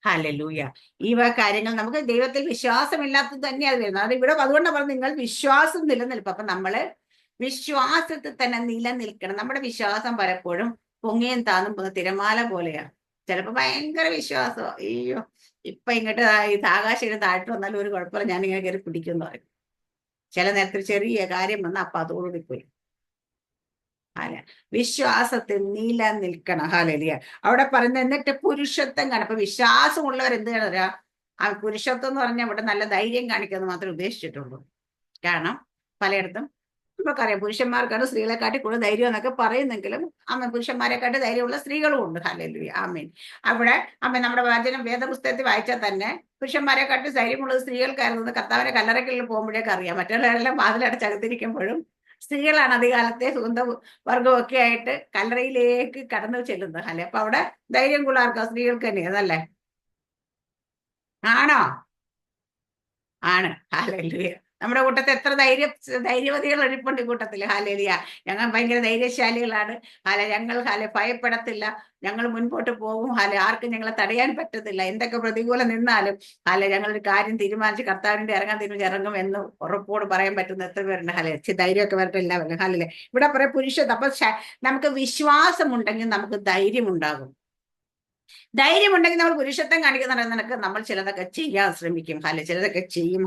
ഹല്ലേലൂയ. ഈ കാര്യങ്ങൾ നമുക്ക് ദൈവത്തിൽ വിശ്വാസമില്ലാത്തത് തന്നെയാണ് വരുന്നത്. ഇവിടെ അതുകൊണ്ടാണ് പറഞ്ഞത് നിങ്ങൾ വിശ്വാസം നിലനിൽപ്പ്. അപ്പൊ നമ്മള് വിശ്വാസത്തിൽ തന്നെ നിലനിൽക്കണം. നമ്മുടെ വിശ്വാസം പലപ്പോഴും പൊങ്ങിയും താന്നും പോകുന്ന തിരമാല പോലെയാ. ചിലപ്പോ ഭയങ്കര വിശ്വാസം, അയ്യോ ഇപ്പൊ ഇങ്ങോട്ട് ഈ ആകാശം താഴ്ത്തു വന്നാലും ഒരു കുഴപ്പമില്ല, ഞാനിങ്ങനെ കയറി പിടിക്കുമെന്ന് പറയും. ചില നേരത്തിൽ ചെറിയ കാര്യം വന്നാൽ അപ്പൊ അതോടുകൂടി പോയി. അല്ല, വിശ്വാസത്തിൽ നിലനിൽക്കണം. ഹാലലിയ. അവിടെ പറയുന്നത് എന്നിട്ട് പുരുഷത്വം കാണും. അപ്പൊ വിശ്വാസമുള്ളവർ എന്ത് കാണുക? ആ പുരുഷത്വം എന്ന് പറഞ്ഞാൽ ഇവിടെ നല്ല ധൈര്യം കാണിക്കുന്നത് മാത്രമേ ഉദ്ദേശിച്ചിട്ടുള്ളൂ. കാരണം പലയിടത്തും നമുക്കറിയാം പുരുഷന്മാർക്കാണ് സ്ത്രീകളെക്കാട്ടി കൂടുതൽ ധൈര്യം എന്നൊക്കെ പറയുന്നെങ്കിലും പുരുഷന്മാരെക്കാട്ടി ധൈര്യമുള്ള സ്ത്രീകളും ഉണ്ട്. ഹല്ലേലൂയ, ആമേൻ. അവിടെ നമ്മുടെ വചനം വേദപുസ്തകത്തിൽ വായിച്ചാൽ തന്നെ പുരുഷന്മാരെക്കാട്ടി ധൈര്യമുള്ളത് സ്ത്രീകൾക്കായിരുന്നത് കർത്താവിന്റെ കല്ലറയ്ക്കുള്ളിൽ പോകുമ്പോഴേക്ക് അറിയാം. മറ്റുള്ളവരെല്ലാം വാതിലടച്ചകത്തിരിക്കുമ്പോഴും സ്ത്രീകളാണ് അധികാലത്തെ സ്വന്തം വർഗമൊക്കെ ആയിട്ട് കല്ലറയിലേക്ക് കടന്നു ചെല്ലുന്നത്. അല്ലെ, അപ്പൊ അവിടെ ധൈര്യം കൊള്ളാർക്കാം സ്ത്രീകൾക്ക് തന്നെയാണല്ലേ? ആണോ? ആണ്. ഹല്ലേലൂയ. നമ്മുടെ കൂട്ടത്തിൽ എത്ര ധൈര്യവതികൾ ഇരിപ്പുണ്ട് ഈ കൂട്ടത്തില്. ഹല്ലേലൂയ. ഞങ്ങൾ ഭയങ്കര ധൈര്യശാലികളാണ്. ഞങ്ങൾ ഭയപ്പെടത്തില്ല, ഞങ്ങൾ മുൻപോട്ട് പോകും. ആർക്കും ഞങ്ങളെ തടയാൻ പറ്റത്തില്ല. എന്തൊക്കെ പ്രതികൂലം നിന്നാലും ഞങ്ങളൊരു കാര്യം തീരുമാനിച്ച് കർത്താവിന്റെ ഇറങ്ങാൻ തീരുമാനിച്ച് ഇറങ്ങും എന്ന് ഉറപ്പോട് പറയാൻ പറ്റുന്ന എത്ര പേരുണ്ട്. ധൈര്യമൊക്കെ വരട്ടെ എല്ലാവരും. ഹല്ലേലൂയ. ഇവിടെ പറയാം പുരുഷത്വം. അപ്പൊ നമുക്ക് വിശ്വാസമുണ്ടെങ്കിൽ നമുക്ക് ധൈര്യം ഉണ്ടാകും. ധൈര്യമുണ്ടെങ്കിൽ നമ്മൾ പുരുഷത്വം കാണിക്കുന്ന നിനക്ക് നമ്മൾ ചിലതൊക്കെ ചെയ്യാൻ ശ്രമിക്കും. ചിലതൊക്കെ ചെയ്യും.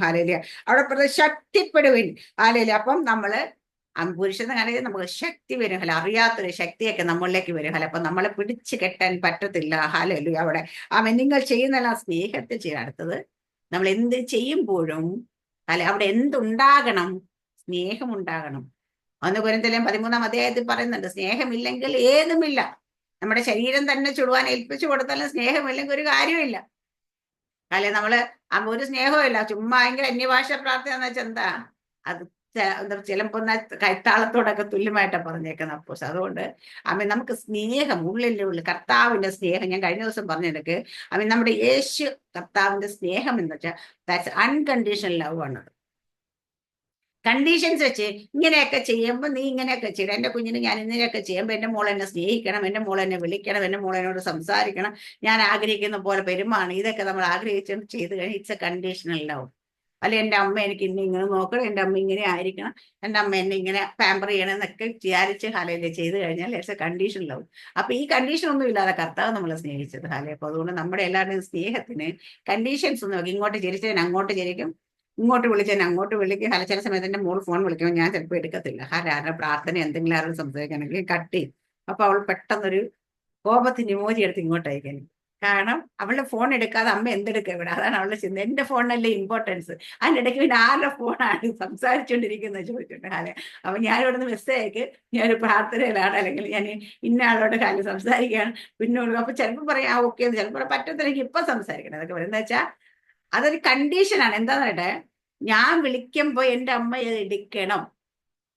അവിടെ പറഞ്ഞ ശക്തിപ്പെടുവിൻ. അപ്പം നമ്മള് പുരുഷത്വം കാണിക്കുന്നത് നമുക്ക് ശക്തി വരും. അറിയാത്തൊരു ശക്തിയൊക്കെ നമ്മളിലേക്ക് വരും. അപ്പൊ നമ്മളെ പിടിച്ചു കെട്ടാൻ പറ്റത്തില്ല. അവിടെ നിങ്ങൾ ചെയ്യുന്നതെല്ലാം സ്നേഹത്തിൽ ചെയ്യാൻ. അടുത്തത്, നമ്മൾ എന്ത് ചെയ്യുമ്പോഴും അവിടെ എന്തുണ്ടാകണം? സ്നേഹം ഉണ്ടാകണം. 1 കൊരിന്ത്യർ 13-ാം അധ്യായത്തിൽ പറയുന്നുണ്ട്, സ്നേഹമില്ലെങ്കിൽ ഏതുമില്ല. നമ്മുടെ ശരീരം തന്നെ ചുടുവാൻ ഏൽപ്പിച്ചു കൊടുത്താലും സ്നേഹമില്ലെങ്കിൽ ഒരു കാര്യമില്ല. നമ്മള് ഒരു സ്നേഹമില്ല, ചുമ്മാ ഭയങ്കര അന്യഭാഷ പ്രാർത്ഥന എന്ന് വെച്ചാൽ എന്താ? അത് ചിലപ്പോ കൈത്താളത്തോടൊക്കെ തുല്യമായിട്ടാണ് പറഞ്ഞേക്കുന്നത്. അപ്പോസ് അതുകൊണ്ട് നമുക്ക് സ്നേഹം ഉള്ളിൽ കർത്താവിന്റെ സ്നേഹം. ഞാൻ കഴിഞ്ഞ ദിവസം പറഞ്ഞെടുക്ക് നമ്മുടെ യേശു കർത്താവിന്റെ സ്നേഹം എന്ന് വെച്ചാൽ ദാറ്റ്സ് അൺകണ്ടീഷണൽ ലവ് ആണ്. കണ്ടീഷൻസ് വെച്ച് ഇങ്ങനെയൊക്കെ ചെയ്യുമ്പോൾ നീ ഇങ്ങനെയൊക്കെ ചെയ്യണം, എൻ്റെ കുഞ്ഞിന് ഞാൻ ഇങ്ങനെയൊക്കെ ചെയ്യുമ്പോൾ എൻ്റെ മോൾ എന്നെ സ്നേഹിക്കണം, എൻ്റെ മോൾ എന്നെ വിളിക്കണം, എൻ്റെ മോൾ എന്നോട് സംസാരിക്കണം, ഞാൻ ആഗ്രഹിക്കുന്ന പോലെ പെരുമാണ്. ഇതൊക്കെ നമ്മൾ ആഗ്രഹിച്ച് ചെയ്ത് കഴിഞ്ഞാൽ ഇറ്റ്സ് എ കണ്ടീഷണൽ ലവ്. അല്ലെ, എൻ്റെ അമ്മ എനിക്ക് ഇങ്ങനെ നോക്കണം, എൻ്റെ അമ്മ ഇങ്ങനെ ആയിരിക്കണം, എൻ്റെ അമ്മ എന്നെ ഇങ്ങനെ പാമ്പർ ചെയ്യണം എന്നൊക്കെ വിചാരിച്ച് ചെയ്ത് കഴിഞ്ഞാൽ ഇറ്റ്സ് എ കണ്ടീഷൻ ലവ്. അപ്പൊ ഈ കണ്ടീഷൻ ഒന്നും ഇല്ലാതെ കർത്താവ് നമ്മളെ സ്നേഹിച്ചത്. അപ്പൊ അതുകൊണ്ട് നമ്മുടെ എല്ലാവരുടെയും സ്നേഹത്തിന് കണ്ടീഷൻസ് ഒന്നും നോക്കി, ഇങ്ങോട്ട് ചിരിച്ചതിന് അങ്ങോട്ട് ചിരിക്കും, ഇങ്ങോട്ട് വിളിച്ചതിന് അങ്ങോട്ട് വിളിക്കും. ചില സമയത്ത് എൻ്റെ മോൾ ഫോൺ വിളിക്കുമ്പോൾ ഞാൻ ചിലപ്പോൾ എടുക്കത്തില്ല. ആരുടെ പ്രാർത്ഥന എന്തെങ്കിലും ആരും സംസാരിക്കണമെങ്കിൽ കട്ട് ചെയ്യും. അപ്പൊ അവൾ പെട്ടെന്നൊരു കോപത്തിന് ഇമോജി എടുത്ത് ഇങ്ങോട്ട് അയക്കാൻ. കാരണം അവളുടെ ഫോൺ എടുക്കാതെ അമ്മ എന്തെടുക്കുക ഇവിടെ? അതാണ് അവളുടെ ചിന്ത. എൻ്റെ ഫോണിനല്ലേ ഇമ്പോർട്ടൻസ്. അതിനിടയ്ക്ക് പിന്നെ ആരുടെ ഫോണാണ് സംസാരിച്ചുകൊണ്ടിരിക്കുന്നത് ചോദിച്ചിട്ട്. അപ്പൊ ഞാൻ ഇവിടുന്ന് മെസ്സേജ് അയക്ക്, ഞാനൊരു പ്രാർത്ഥനയിലാണ്, അല്ലെങ്കിൽ ഞാൻ ഇന്ന ആളോട് കാര്യം സംസാരിക്കുകയാണ്, പിന്നെ അപ്പൊ ചിലപ്പോൾ പറയാം ഓക്കെ എന്ന്, ചിലപ്പോൾ പറ്റത്തില്ല എനിക്ക് ഇപ്പൊ സംസാരിക്കണം എന്നൊക്കെ പറയുന്നത് വെച്ചാൽ അതൊരു കണ്ടീഷനാണ്. എന്താന്ന് പറയട്ടെ, ഞാൻ വിളിക്കുമ്പോ എൻ്റെ അമ്മ എടുക്കണം.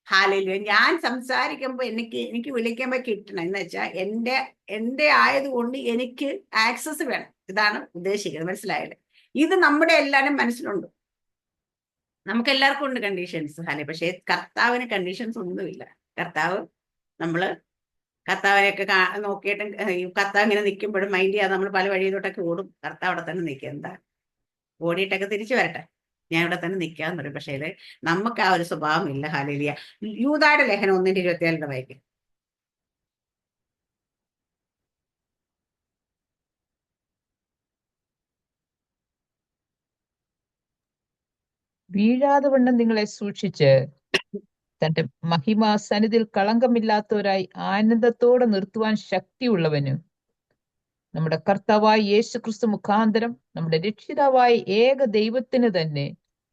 ഹാലയിലൂയ. ഞാൻ സംസാരിക്കുമ്പോ എനിക്ക് വിളിക്കുമ്പോ കിട്ടണം എന്ന് വെച്ചാൽ എന്റെ ആയതുകൊണ്ട് എനിക്ക് ആക്സസ് വേണം. ഇതാണ് ഉദ്ദേശിക്കുന്നത്. മനസ്സിലായല്ലേ? ഇത് നമ്മുടെ എല്ലാവരും മനസ്സിലുണ്ട്. നമുക്ക് എല്ലാവർക്കും ഉണ്ട് കണ്ടീഷൻസ്. പക്ഷേ കർത്താവിന് കണ്ടീഷൻസ് ഒന്നുമില്ല. കർത്താവിനെയൊക്കെ നോക്കിയിട്ട് കർത്താവ് ഇങ്ങനെ നിൽക്കുമ്പോഴും മൈൻഡ് ചെയ്യാതെ നമ്മൾ പല വഴിയിലോട്ടൊക്കെ ഓടും. കർത്താവ് അവിടെ തന്നെ നിൽക്കുക. എന്താ ഓടിയിട്ടൊക്കെ തിരിച്ചു വരട്ടെ, ഞാൻ ഇവിടെ തന്നെ നിൽക്കാന്ന് പറയും. പക്ഷേ നമുക്ക് ആ ഒരു സ്വഭാവം ഇല്ല. ഹല്ലേലൂയ. യൂദായുടെ ലേഖനം 1:24 വായിക്കും. വീഴാതെ വണ്ണം നിങ്ങളെ സൂക്ഷിച്ച് തന്റെ മഹിമാ സന്നിധിയിൽ കളങ്കമില്ലാത്തവരായി ആനന്ദത്തോടെ നിർത്തുവാൻ ശക്തിയുള്ളവനും നമ്മുടെ കർത്താവായ യേശുക്രിസ്തു മുഖാന്തരം നമ്മുടെ രക്ഷിതാവായ ഏക ദൈവത്തിന് തന്നെ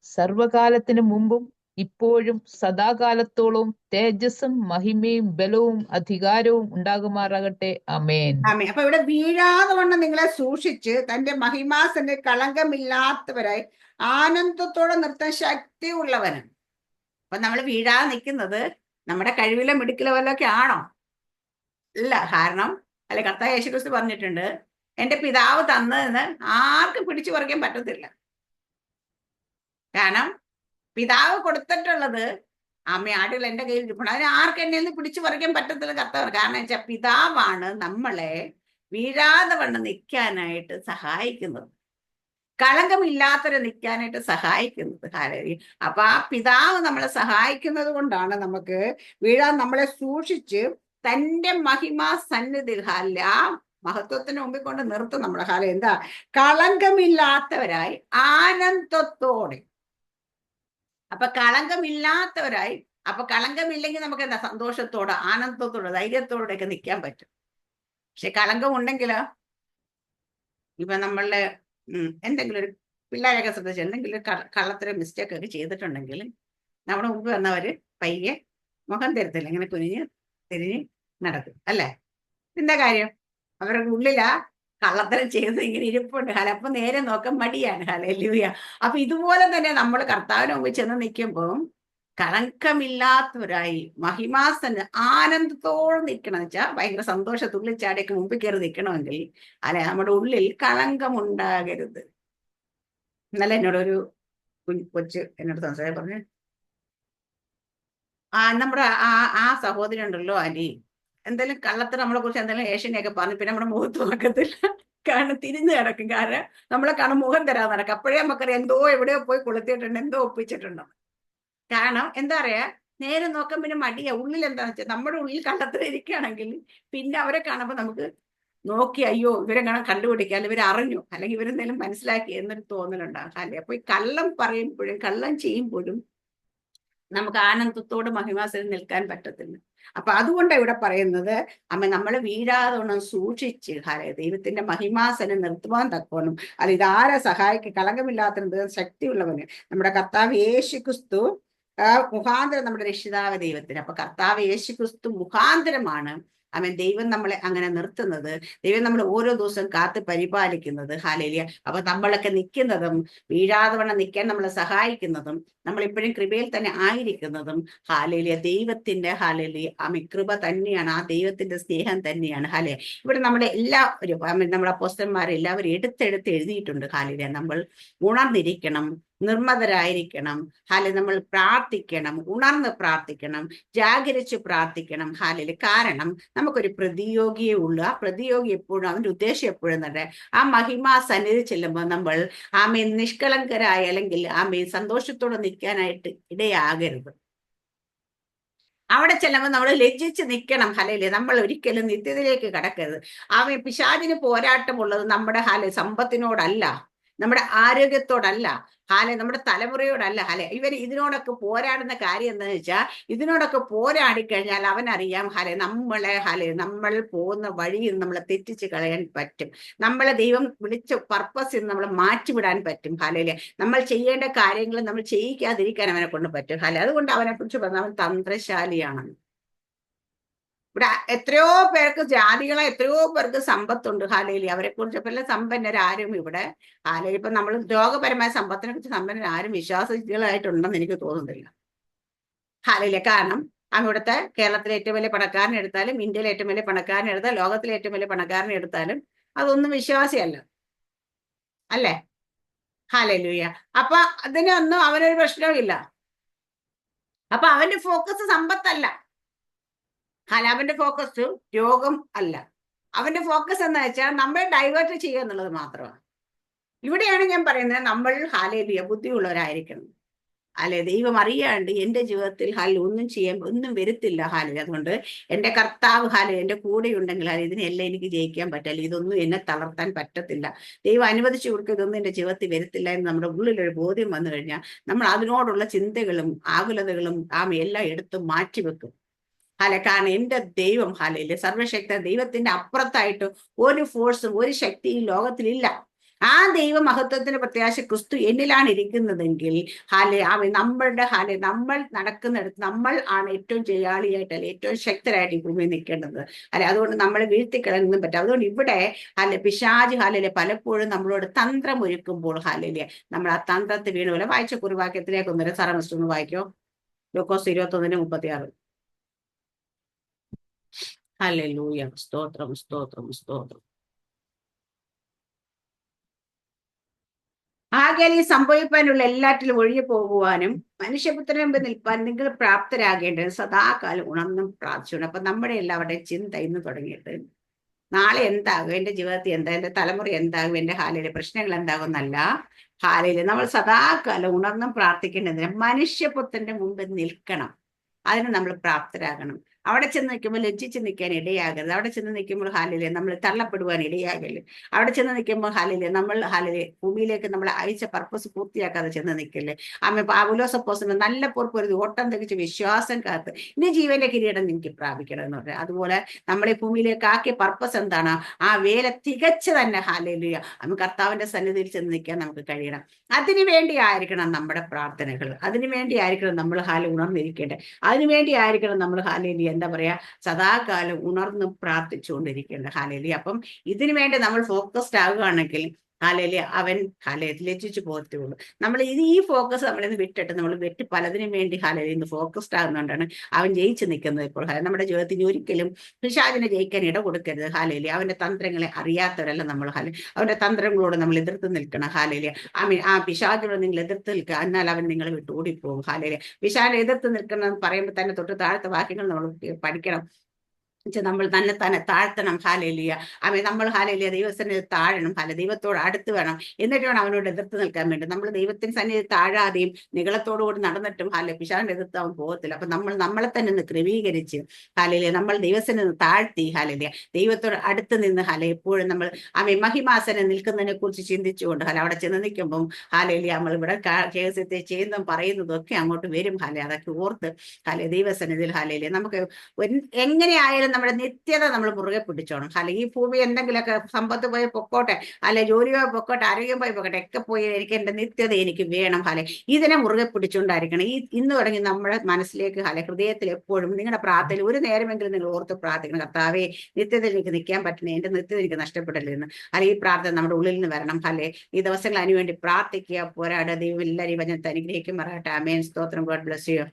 സർവകാലത്തിന് മുമ്പും ഇപ്പോഴും സദാകാലത്തോളവും തേജസ്സും മഹിമയും ബലവും അധികാരവും ഉണ്ടാകുമാറാകട്ടെ. ആമേൻ. ആമേൻ. അപ്പൊ ഇവിടെ വീഴാതെ വണ്ണം നിങ്ങളെ സൂക്ഷിച്ച് തന്റെ മഹിമാസന്റെ കളങ്കമില്ലാത്തവരായി ആനന്ദത്തോടെ നിർത്താൻ ശക്തിയുള്ളവന്. അപ്പൊ നമ്മൾ വീഴാതെ നിൽക്കുന്നത് നമ്മുടെ കഴിവിലോ മിടുക്കിലോ വല്ലതൊക്കെ ആണോ? ഇല്ല. കാരണം കർത്താവ് യേശുക്രിസ്തു പറഞ്ഞിട്ടുണ്ട്, എന്റെ പിതാവ് തന്നതെന്ന് ആർക്കും പിടിച്ചു പറിക്കാൻ പറ്റത്തില്ല. കാരണം പിതാവ് കൊടുത്തിട്ടുള്ളത് ആടുകൾ എന്റെ കയ്യിൽ ഇരിപ്പുണ്ട്, അതിന് ആർക്കും എന്നെ ഒന്ന് പിടിച്ചു പറിക്കാൻ പറ്റത്തില്ല കർത്താവ്. കാരണം വെച്ചാൽ പിതാവാണ് നമ്മളെ വീഴാതെ വണ്ണം നിൽക്കാനായിട്ട് സഹായിക്കുന്നത്. കളങ്കമില്ലാത്തവരെ നിൽക്കാനായിട്ട് സഹായിക്കുന്നത്. ഹല്ലേലൂയ. അപ്പൊ ആ പിതാവ് നമ്മളെ സഹായിക്കുന്നത് കൊണ്ടാണ് നമുക്ക് വീഴാൻ നമ്മളെ സൂക്ഷിച്ച് തന്റെ മഹിമാ സന്നിധിയിൽ ആ മഹത്വത്തിന് മുമ്പിൽ കൊണ്ട് നിർത്തും നമ്മുടെ ഹാല എന്താ കളങ്കമില്ലാത്തവരായി ആനന്ദത്തോടെ. അപ്പൊ കളങ്കമില്ലാത്തവരായി, അപ്പൊ കളങ്കമില്ലെങ്കിൽ നമുക്ക് എന്താ സന്തോഷത്തോടെ, ആനന്ദത്തോടെ, ധൈര്യത്തോടെ ഒക്കെ നിൽക്കാൻ പറ്റും. പക്ഷെ കളങ്കം ഉണ്ടെങ്കിലോ, ഇപ്പൊ നമ്മളുടെ എന്തെങ്കിലും ഒരു പിള്ളേരൊക്കെ ശ്രദ്ധിച്ച് എന്തെങ്കിലും ഒരു കള്ളത്തരം മിസ്റ്റേക്ക് ഒക്കെ ചെയ്തിട്ടുണ്ടെങ്കിൽ നമ്മുടെ മുമ്പ് വന്നവര് പയ്യെ മുഖം തരത്തില്ല, ഇങ്ങനെ തിരിഞ്ഞ് നടക്കും അല്ലേ? എന്താ കാര്യം? അവരുടെ ഉള്ളിലാ കള്ളത്തരം ചെയ്ത് ഇങ്ങനെ ഇരിപ്പുണ്ട് ഹാല. അപ്പൊ നേരെ നോക്കാൻ മടിയാണ്. ഹല്ലേലൂയ. അപ്പൊ ഇതുപോലെ തന്നെ നമ്മൾ കർത്താവിന് മുമ്പ് ചെന്ന് നിൽക്കുമ്പോൾ കളങ്കമില്ലാത്തവരായി മഹിമാസന ആനന്ദത്തോടെ നിൽക്കണം വെച്ചാൽ ഭയങ്കര സന്തോഷ തുള്ളിച്ചാടിയൊക്കെ മുമ്പിൽ കയറി നിൽക്കണമെങ്കിൽ അല്ലെ നമ്മുടെ ഉള്ളിൽ കളങ്കമുണ്ടാകരുത്. ഇന്നലെ എന്നോടൊരു കൊച്ച് എന്നോട് സംസാരം പറഞ്ഞു, നമ്മുടെ ആ സഹോദരി ഉണ്ടല്ലോ ആന്റി, എന്തെങ്കിലും കള്ളത്തിന് നമ്മളെ കുറിച്ച് എന്തെങ്കിലും ഏഷ്യനെയൊക്കെ പറഞ്ഞു പിന്നെ നമ്മുടെ മുഖത്ത് നോക്കത്തില്ല. കാരണം തിരിഞ്ഞു കിടക്കും. കാരണം നമ്മളെ കാണും മുഖം തരാൻ നടക്കും. അപ്പോഴേ നമുക്കറിയാം എന്തോ എവിടെയോ പോയി കൊളുത്തിയിട്ടുണ്ട്, എന്തോ ഒപ്പിച്ചിട്ടുണ്ടോ. കാരണം എന്താ പറയാ, നേരെ നോക്കാൻ പിന്നെ മടിയാ. ഉള്ളിൽ എന്താന്ന് വെച്ചാൽ നമ്മുടെ ഉള്ളിൽ കള്ളത്തിന് ഇരിക്കുകയാണെങ്കിൽ പിന്നെ അവരെ കാണുമ്പോൾ നമുക്ക് നോക്കി അയ്യോ ഇവരെ കാണാൻ കണ്ടുപിടിക്കുക, അല്ലെങ്കിൽ ഇവരെ അറിഞ്ഞു, അല്ലെങ്കിൽ ഇവരെന്തെങ്കിലും മനസ്സിലാക്കി എന്നൊരു തോന്നലുണ്ടാകും. അല്ലേ? അപ്പൊ ഈ കള്ളം പറയുമ്പോഴും കള്ളം ചെയ്യുമ്പോഴും നമുക്ക് ആനന്ദത്തോട് മഹിമാസനം നിൽക്കാൻ പറ്റത്തില്ല. അപ്പൊ അതുകൊണ്ടാണ് ഇവിടെ പറയുന്നത്, അമ്മ നമ്മൾ വീഴാതോണം സൂക്ഷിച്ച് ദൈവത്തിന്റെ മഹിമാസനം നിർത്തുവാൻ തക്കോണം. അത് ഇതാരെ സഹായിക്കും? കളങ്കമില്ലാത്ത ശക്തിയുള്ളവന് നമ്മുടെ കർത്താവ് യേശു ക്രിസ്തു മുഖാന്തരം നമ്മുടെ രക്ഷിതാവ് ദൈവത്തിന്. അപ്പൊ കർത്താവ് യേശു ക്രിസ്തു മുഖാന്തരമാണ് ദൈവം നമ്മളെ അങ്ങനെ നിർത്തുന്നത്. ദൈവം നമ്മൾ ഓരോ ദിവസവും കാത്ത് പരിപാലിക്കുന്നത്. ഹല്ലേലൂയ. അപ്പൊ നമ്മളൊക്കെ നിൽക്കുന്നതും വീഴാതെ വണ്ണം നിൽക്കാൻ നമ്മളെ സഹായിക്കുന്നതും നമ്മൾ ഇപ്പോഴും കൃപയിൽ തന്നെ ആയിരിക്കുന്നതും ഹല്ലേലൂയ ദൈവത്തിന്റെ കൃപ തന്നെയാണ്. ആ ദൈവത്തിന്റെ സ്നേഹം തന്നെയാണ്. ഹല്ലേലൂയ. ഇവിടെ നമ്മുടെ എല്ലാവരും നമ്മുടെ അപ്പോസ്തലന്മാരെല്ലാവരും എടുത്തെടുത്ത് എഴുതിയിട്ടുണ്ട്. ഹല്ലേലൂയ. നമ്മൾ ഉണർന്നിരിക്കണം, നിർമ്മതരായിരിക്കണം. നമ്മൾ പ്രാർത്ഥിക്കണം, ഉണർന്ന് പ്രാർത്ഥിക്കണം, ജാഗരിച്ച് പ്രാർത്ഥിക്കണം. കാരണം നമുക്കൊരു പ്രതിയോഗിയേ ഉള്ളൂ. ആ പ്രതിയോഗി എപ്പോഴും അവന്റെ ഉദ്ദേശം എപ്പോഴും തന്നെ ആ മഹിമാ സന്നിധി ചെല്ലുമ്പോൾ നമ്മൾ നിഷ്കളങ്കരായ അല്ലെങ്കിൽ സന്തോഷത്തോടെ നിൽക്കാനായിട്ട് ഇടയാകരുത്. അവിടെ ചെല്ലുമ്പോൾ നമ്മൾ ലജ്ജിച്ച് നിൽക്കണം. ഹല്ലേലൂയ. നമ്മൾ ഒരിക്കലും നിത്യതയിലേക്ക് കടക്കരുത്. പിശാചിന് പോരാട്ടമുള്ളത് നമ്മുടെ സമ്പത്തിനോടല്ല, നമ്മുടെ ആരോഗ്യത്തോടല്ല, നമ്മുടെ തലമുറയോടല്ല. ഇവർ ഇതിനോടൊക്കെ പോരാടുന്ന കാര്യം എന്താണെന്ന് വെച്ചാൽ, ഇതിനോടൊക്കെ പോരാടിക്കഴിഞ്ഞാൽ അവനറിയാം നമ്മൾ പോകുന്ന വഴിയിൽ നമ്മളെ തെറ്റിച്ച് കളയാൻ പറ്റും. നമ്മളെ ദൈവം വിളിച്ച പർപ്പസിൽ നമ്മളെ മാറ്റിവിടാൻ പറ്റും. നമ്മൾ ചെയ്യേണ്ട കാര്യങ്ങൾ നമ്മൾ ചെയ്യിക്കാതിരിക്കാൻ അവനെ കൊണ്ട് പറ്റും. അതുകൊണ്ട് അവനെ കുറിച്ച് പറഞ്ഞ അവൻ തന്ത്രശാലിയാണ്. ഇവിടെ എത്രയോ പേർക്ക് ജാതികളെ, എത്രയോ പേർക്ക് സമ്പത്തുണ്ട്. അവരെ കുറിച്ച് പല സമ്പന്നരാരും ഇവിടെ ഇപ്പൊ നമ്മൾ രോഗപരമായ സമ്പത്തിനെ കുറിച്ച് സമ്പന്നരാരും വിശ്വാസികളായിട്ടുണ്ടെന്ന് എനിക്ക് തോന്നുന്നില്ല. കാരണം അവിടുത്തെ കേരളത്തിലെ ഏറ്റവും വലിയ പണക്കാരനെ എടുത്താലും, ഇന്ത്യയിലെ ഏറ്റവും വലിയ പണക്കാരനെ എടുത്താലും, ലോകത്തിലെ ഏറ്റവും വലിയ പണക്കാരനെ എടുത്താലും അതൊന്നും വിശ്വാസിയല്ല അല്ലേ? ഹല്ലേലൂയ. അപ്പൊ അതിനൊന്നും അവനൊരു പ്രശ്നവും ഇല്ല. അപ്പൊ അവന്റെ ഫോക്കസ് സമ്പത്തല്ല. അവന്റെ ഫോക്കസ് രോഗം അല്ല. അവന്റെ ഫോക്കസ് എന്ന് വെച്ചാൽ നമ്മളെ ഡൈവേർട്ട് ചെയ്യുക എന്നുള്ളത് മാത്രമാണ്. ഇവിടെയാണ് ഞാൻ പറയുന്നത് നമ്മൾ ബുദ്ധിയുള്ളവരായിരിക്കണം. ദൈവം അറിയാണ്ട് എന്റെ ജീവിതത്തിൽ ഒന്നും ചെയ്യാൻ ഒന്നും വരുത്തില്ല. അതുകൊണ്ട് എന്റെ കർത്താവ് എന്റെ കൂടെ ഉണ്ടെങ്കിൽ ഇതിനെല്ലാം എനിക്ക് ജയിക്കാൻ പറ്റില്ല, ഇതൊന്നും എന്നെ തളർത്താൻ പറ്റത്തില്ല, ദൈവം അനുവദിച്ചു കൊടുക്കുക, ഇതൊന്നും എന്റെ ജീവിതത്തിൽ വരുത്തില്ല എന്ന് നമ്മുടെ ഉള്ളിലൊരു ബോധ്യം വന്നു കഴിഞ്ഞാൽ നമ്മൾ അതിനോടുള്ള ചിന്തകളും ആകുലതകളും എല്ലാം എടുത്ത് മാറ്റിവെക്കും. കാരണം എന്റെ ദൈവം സർവശക്ത ദൈവത്തിന്റെ അപ്പുറത്തായിട്ട് ഒരു ഫോഴ്സും ഒരു ശക്തിയും ലോകത്തിലില്ല. ആ ദൈവ മഹത്വത്തിന്റെ പ്രത്യാശ ക്രിസ്തു എന്നിലാണ് ഇരിക്കുന്നതെങ്കിൽ നമ്മളുടെ നമ്മൾ നടക്കുന്നിടത്ത് നമ്മൾ ആണ് ഏറ്റവും ജയാളിയായിട്ട് ഏറ്റവും ശക്തരായിട്ട് ഈ ഭൂമിയിൽ നിൽക്കേണ്ടത്. അതുകൊണ്ട് നമ്മളെ വീഴ്ത്തിക്കളയാനൊന്നും പറ്റും. അതുകൊണ്ട് ഇവിടെ പിശാച് പലപ്പോഴും നമ്മളോട് തന്ത്രം ഒരുക്കുമ്പോൾ നമ്മൾ ആ തന്ത്രത്തിൽ വീണുപോലെ വായിച്ച കുറിവാക്യത്തിലേക്ക് ഒന്നര സാറമിസ്റ്റ് ഒന്ന് വായിക്കോ. ലൂക്കോസ് 21:36. ഹല്ലേലൂയ. സ്തോത്രം, സ്തോത്രം, സ്തോത്രം. ആകയാൽ ഈ സംഭവിക്കാനുള്ള എല്ലാറ്റിലും ഒഴിഞ്ഞു പോകുവാനും മനുഷ്യപുത്രന് മുമ്പ് നിൽപ്പാൻ നിങ്ങൾ പ്രാപ്തരാകേണ്ടത് സദാകാലം ഉണർന്നും പ്രാർത്ഥിച്ചു. അപ്പൊ നമ്മുടെ എല്ലാവരുടെയും ചിന്ത ഇന്ന് തുടങ്ങിയിട്ട് നാളെ എന്താകും, എന്റെ ജീവിതത്തിൽ എന്താ, എന്റെ തലമുറ എന്താകും, എന്റെ ഹാലയിലെ പ്രശ്നങ്ങൾ എന്താകും എന്നല്ല, ഹാലയിലെ നമ്മൾ സദാകാലം ഉണർന്നും പ്രാർത്ഥിക്കേണ്ടതിന് മനുഷ്യപുത്രന്റെ മുമ്പിൽ നിൽക്കണം. അതിന് നമ്മൾ പ്രാപ്തരാകണം. അവിടെ ചെന്ന് നിൽക്കുമ്പോൾ ലജ്ജിച്ച് നിൽക്കാൻ ഇടയാകരുത്. അവിടെ ചെന്ന് നിൽക്കുമ്പോൾ ഹാലിലെ നമ്മൾ തള്ളപ്പെടുവാൻ ഇടയാകരുത്. അവിടെ ചെന്ന് നിൽക്കുമ്പോൾ ഹാലിലെ നമ്മൾ ഹാലിലെ ഭൂമിയിലേക്ക് നമ്മൾ അയച്ച പർപ്പസ് പൂർത്തിയാക്കാതെ ചെന്ന് നിൽക്കല്ലേ. അമ്മ പൗലോസപ്പോസ്തലൻ നല്ല പൊറുപ്പൊരുതി ഓട്ടം തികച്ച് വിശ്വാസം കാത്ത് ഇനി ജീവന്റെ കിരീടം എനിക്ക് പ്രാപിക്കണം എന്ന് പറയാം. അതുപോലെ നമ്മളെ ഭൂമിയിലേക്ക് ആക്കിയ പർപ്പസ് എന്താണ്? ആ വേല തികച്ച് തന്നെ ഹാലയിലുയ അമ്മ കർത്താവിന്റെ സന്നിധിയിൽ ചെന്ന് നിൽക്കാൻ നമുക്ക് കഴിയണം. അതിനു വേണ്ടി ആയിരിക്കണം നമ്മുടെ പ്രാർത്ഥനകൾ, അതിനു വേണ്ടി ആയിരിക്കണം നമ്മൾ ഹാല ഉണർന്നിരിക്കേണ്ടത്, അതിനുവേണ്ടി ആയിരിക്കണം നമ്മൾ ഹാലേലി എന്താ പറയാ സദാകാലം ഉണർന്നും പ്രാർത്ഥിച്ചുകൊണ്ടിരിക്കേണ്ട ഹാലേലി. അപ്പം ഇതിനു വേണ്ടി നമ്മൾ ഫോക്കസ്ഡ് ആവുകയാണെങ്കിൽ ഹാലേലി അവൻ ഹാലയിൽ ലജ്ജിച്ചു പോകത്തുള്ളൂ. നമ്മൾ ഈ ഫോക്കസ് നമ്മളിന്ന് വിട്ടിട്ട് നമ്മൾ പലതിനും വേണ്ടി ഹാലേലി ഇന്ന് ഫോക്കസ്ഡ് ആകുന്നതുകൊണ്ടാണ് അവൻ ജയിച്ചു നിൽക്കുന്നത്. ഇപ്പോൾ നമ്മുടെ ജീവിതത്തിന് ഒരിക്കലും പിശാചിനെ ജയിക്കാൻ ഇട കൊടുക്കരുത് ഹാലേലി. അവന്റെ തന്ത്രങ്ങളെ അറിയാത്തവരല്ല നമ്മൾ അവന്റെ തന്ത്രങ്ങളോട് നമ്മൾ എതിർത്ത് നിൽക്കണം ഹാലേലി. ആ പിശാചിനോട് നിങ്ങൾ എതിർത്ത് നിൽക്കുക, എന്നാൽ അവൻ നിങ്ങളെ വിട്ട് ഓടിപ്പോകും ഹാലേലി. പിശാചിനെ എതിർത്ത് നിൽക്കണം പറയുമ്പോൾ തന്നെ തൊട്ട് താഴത്തെ വാക്യങ്ങൾ നമ്മൾ പഠിക്കണം. നമ്മൾ തന്നെ താഴ്ത്തണം ഹാലേലിയ. നമ്മൾ ഹാലേലിയ ദൈവസന്നിധി താഴണം, ദൈവത്തോട് അടുത്ത് വേണം, എന്നിട്ട് വേണം അവനോട് എതിർത്ത് നിൽക്കാൻ വേണ്ടി. നമ്മൾ ദൈവത്തിന് സന്നിധി താഴാതെയും നികളത്തോടുകൂടി നടന്നിട്ടും പിശാചിനെ എതിർത്ത് അവൻ പോകത്തില്ല. അപ്പൊ നമ്മൾ നമ്മളെ തന്നെ ഒന്ന് ക്രമീകരിച്ച് ഹാലേലിയ നമ്മൾ ദൈവസന്നിധി താഴ്ത്തി ഹാലേലിയ ദൈവത്തോട് അടുത്ത് നിന്ന് എപ്പോഴും നമ്മൾ മഹിമാസനം നിൽക്കുന്നതിനെ കുറിച്ച് ചിന്തിച്ചുകൊണ്ട് അവിടെ ചെന്ന് നിൽക്കുമ്പം ഹാലേലിയ നമ്മൾ ഇവിടെ കേസത്തെ ചെയ്യുന്നതും പറയുന്നതും ഒക്കെ അങ്ങോട്ട് വരും അതൊക്കെ ഓർത്ത് ദൈവസന്നിധിയിൽ ഹാലേലിയ നമുക്ക് എങ്ങനെയായാലും നമ്മുടെ നിത്യത നമ്മൾ മുറുകെ പിടിച്ചോണം. ഈ ഭൂമി എന്തെങ്കിലുമൊക്കെ സമ്പത്ത് പോയി പൊക്കോട്ടെ, ജോലി പോയി പൊക്കോട്ടെ, ആരോഗ്യം പോയി പൊക്കോട്ടെ, ഒക്കെ പോയി എനിക്ക് എന്റെ നിത്യത എനിക്ക് വേണം ഇതിനെ മുറുകെ പിടിച്ചുകൊണ്ടായിരിക്കണം. ഇന്ന് തുടങ്ങി നമ്മുടെ മനസ്സിലേക്ക് ഹൃദയത്തിൽ എപ്പോഴും നിങ്ങളുടെ പ്രാർത്ഥനയിൽ ഒരു നേരമെങ്കിലും നിങ്ങൾ ഓർത്ത് പ്രാർത്ഥിക്കണം, കർത്താവേ നിത്യതയിൽ എനിക്ക് നിൽക്കാൻ പറ്റുന്ന എന്റെ നിത്യത എനിക്ക് നഷ്ടപ്പെടല്ലെന്ന്. ഈ പ്രാർത്ഥന നമ്മുടെ ഉള്ളിൽ നിന്ന് വരണം. ഈ ദിവസങ്ങൾ അതിനുവേണ്ടി പ്രാർത്ഥിക്കുക, പോരാടുക. ദൈവം എല്ലാവരെയും വചനത്തെ അനുഗ്രഹിക്കും. പറയട്ടെ. ആമേൻ. സ്തോത്രം. God bless you.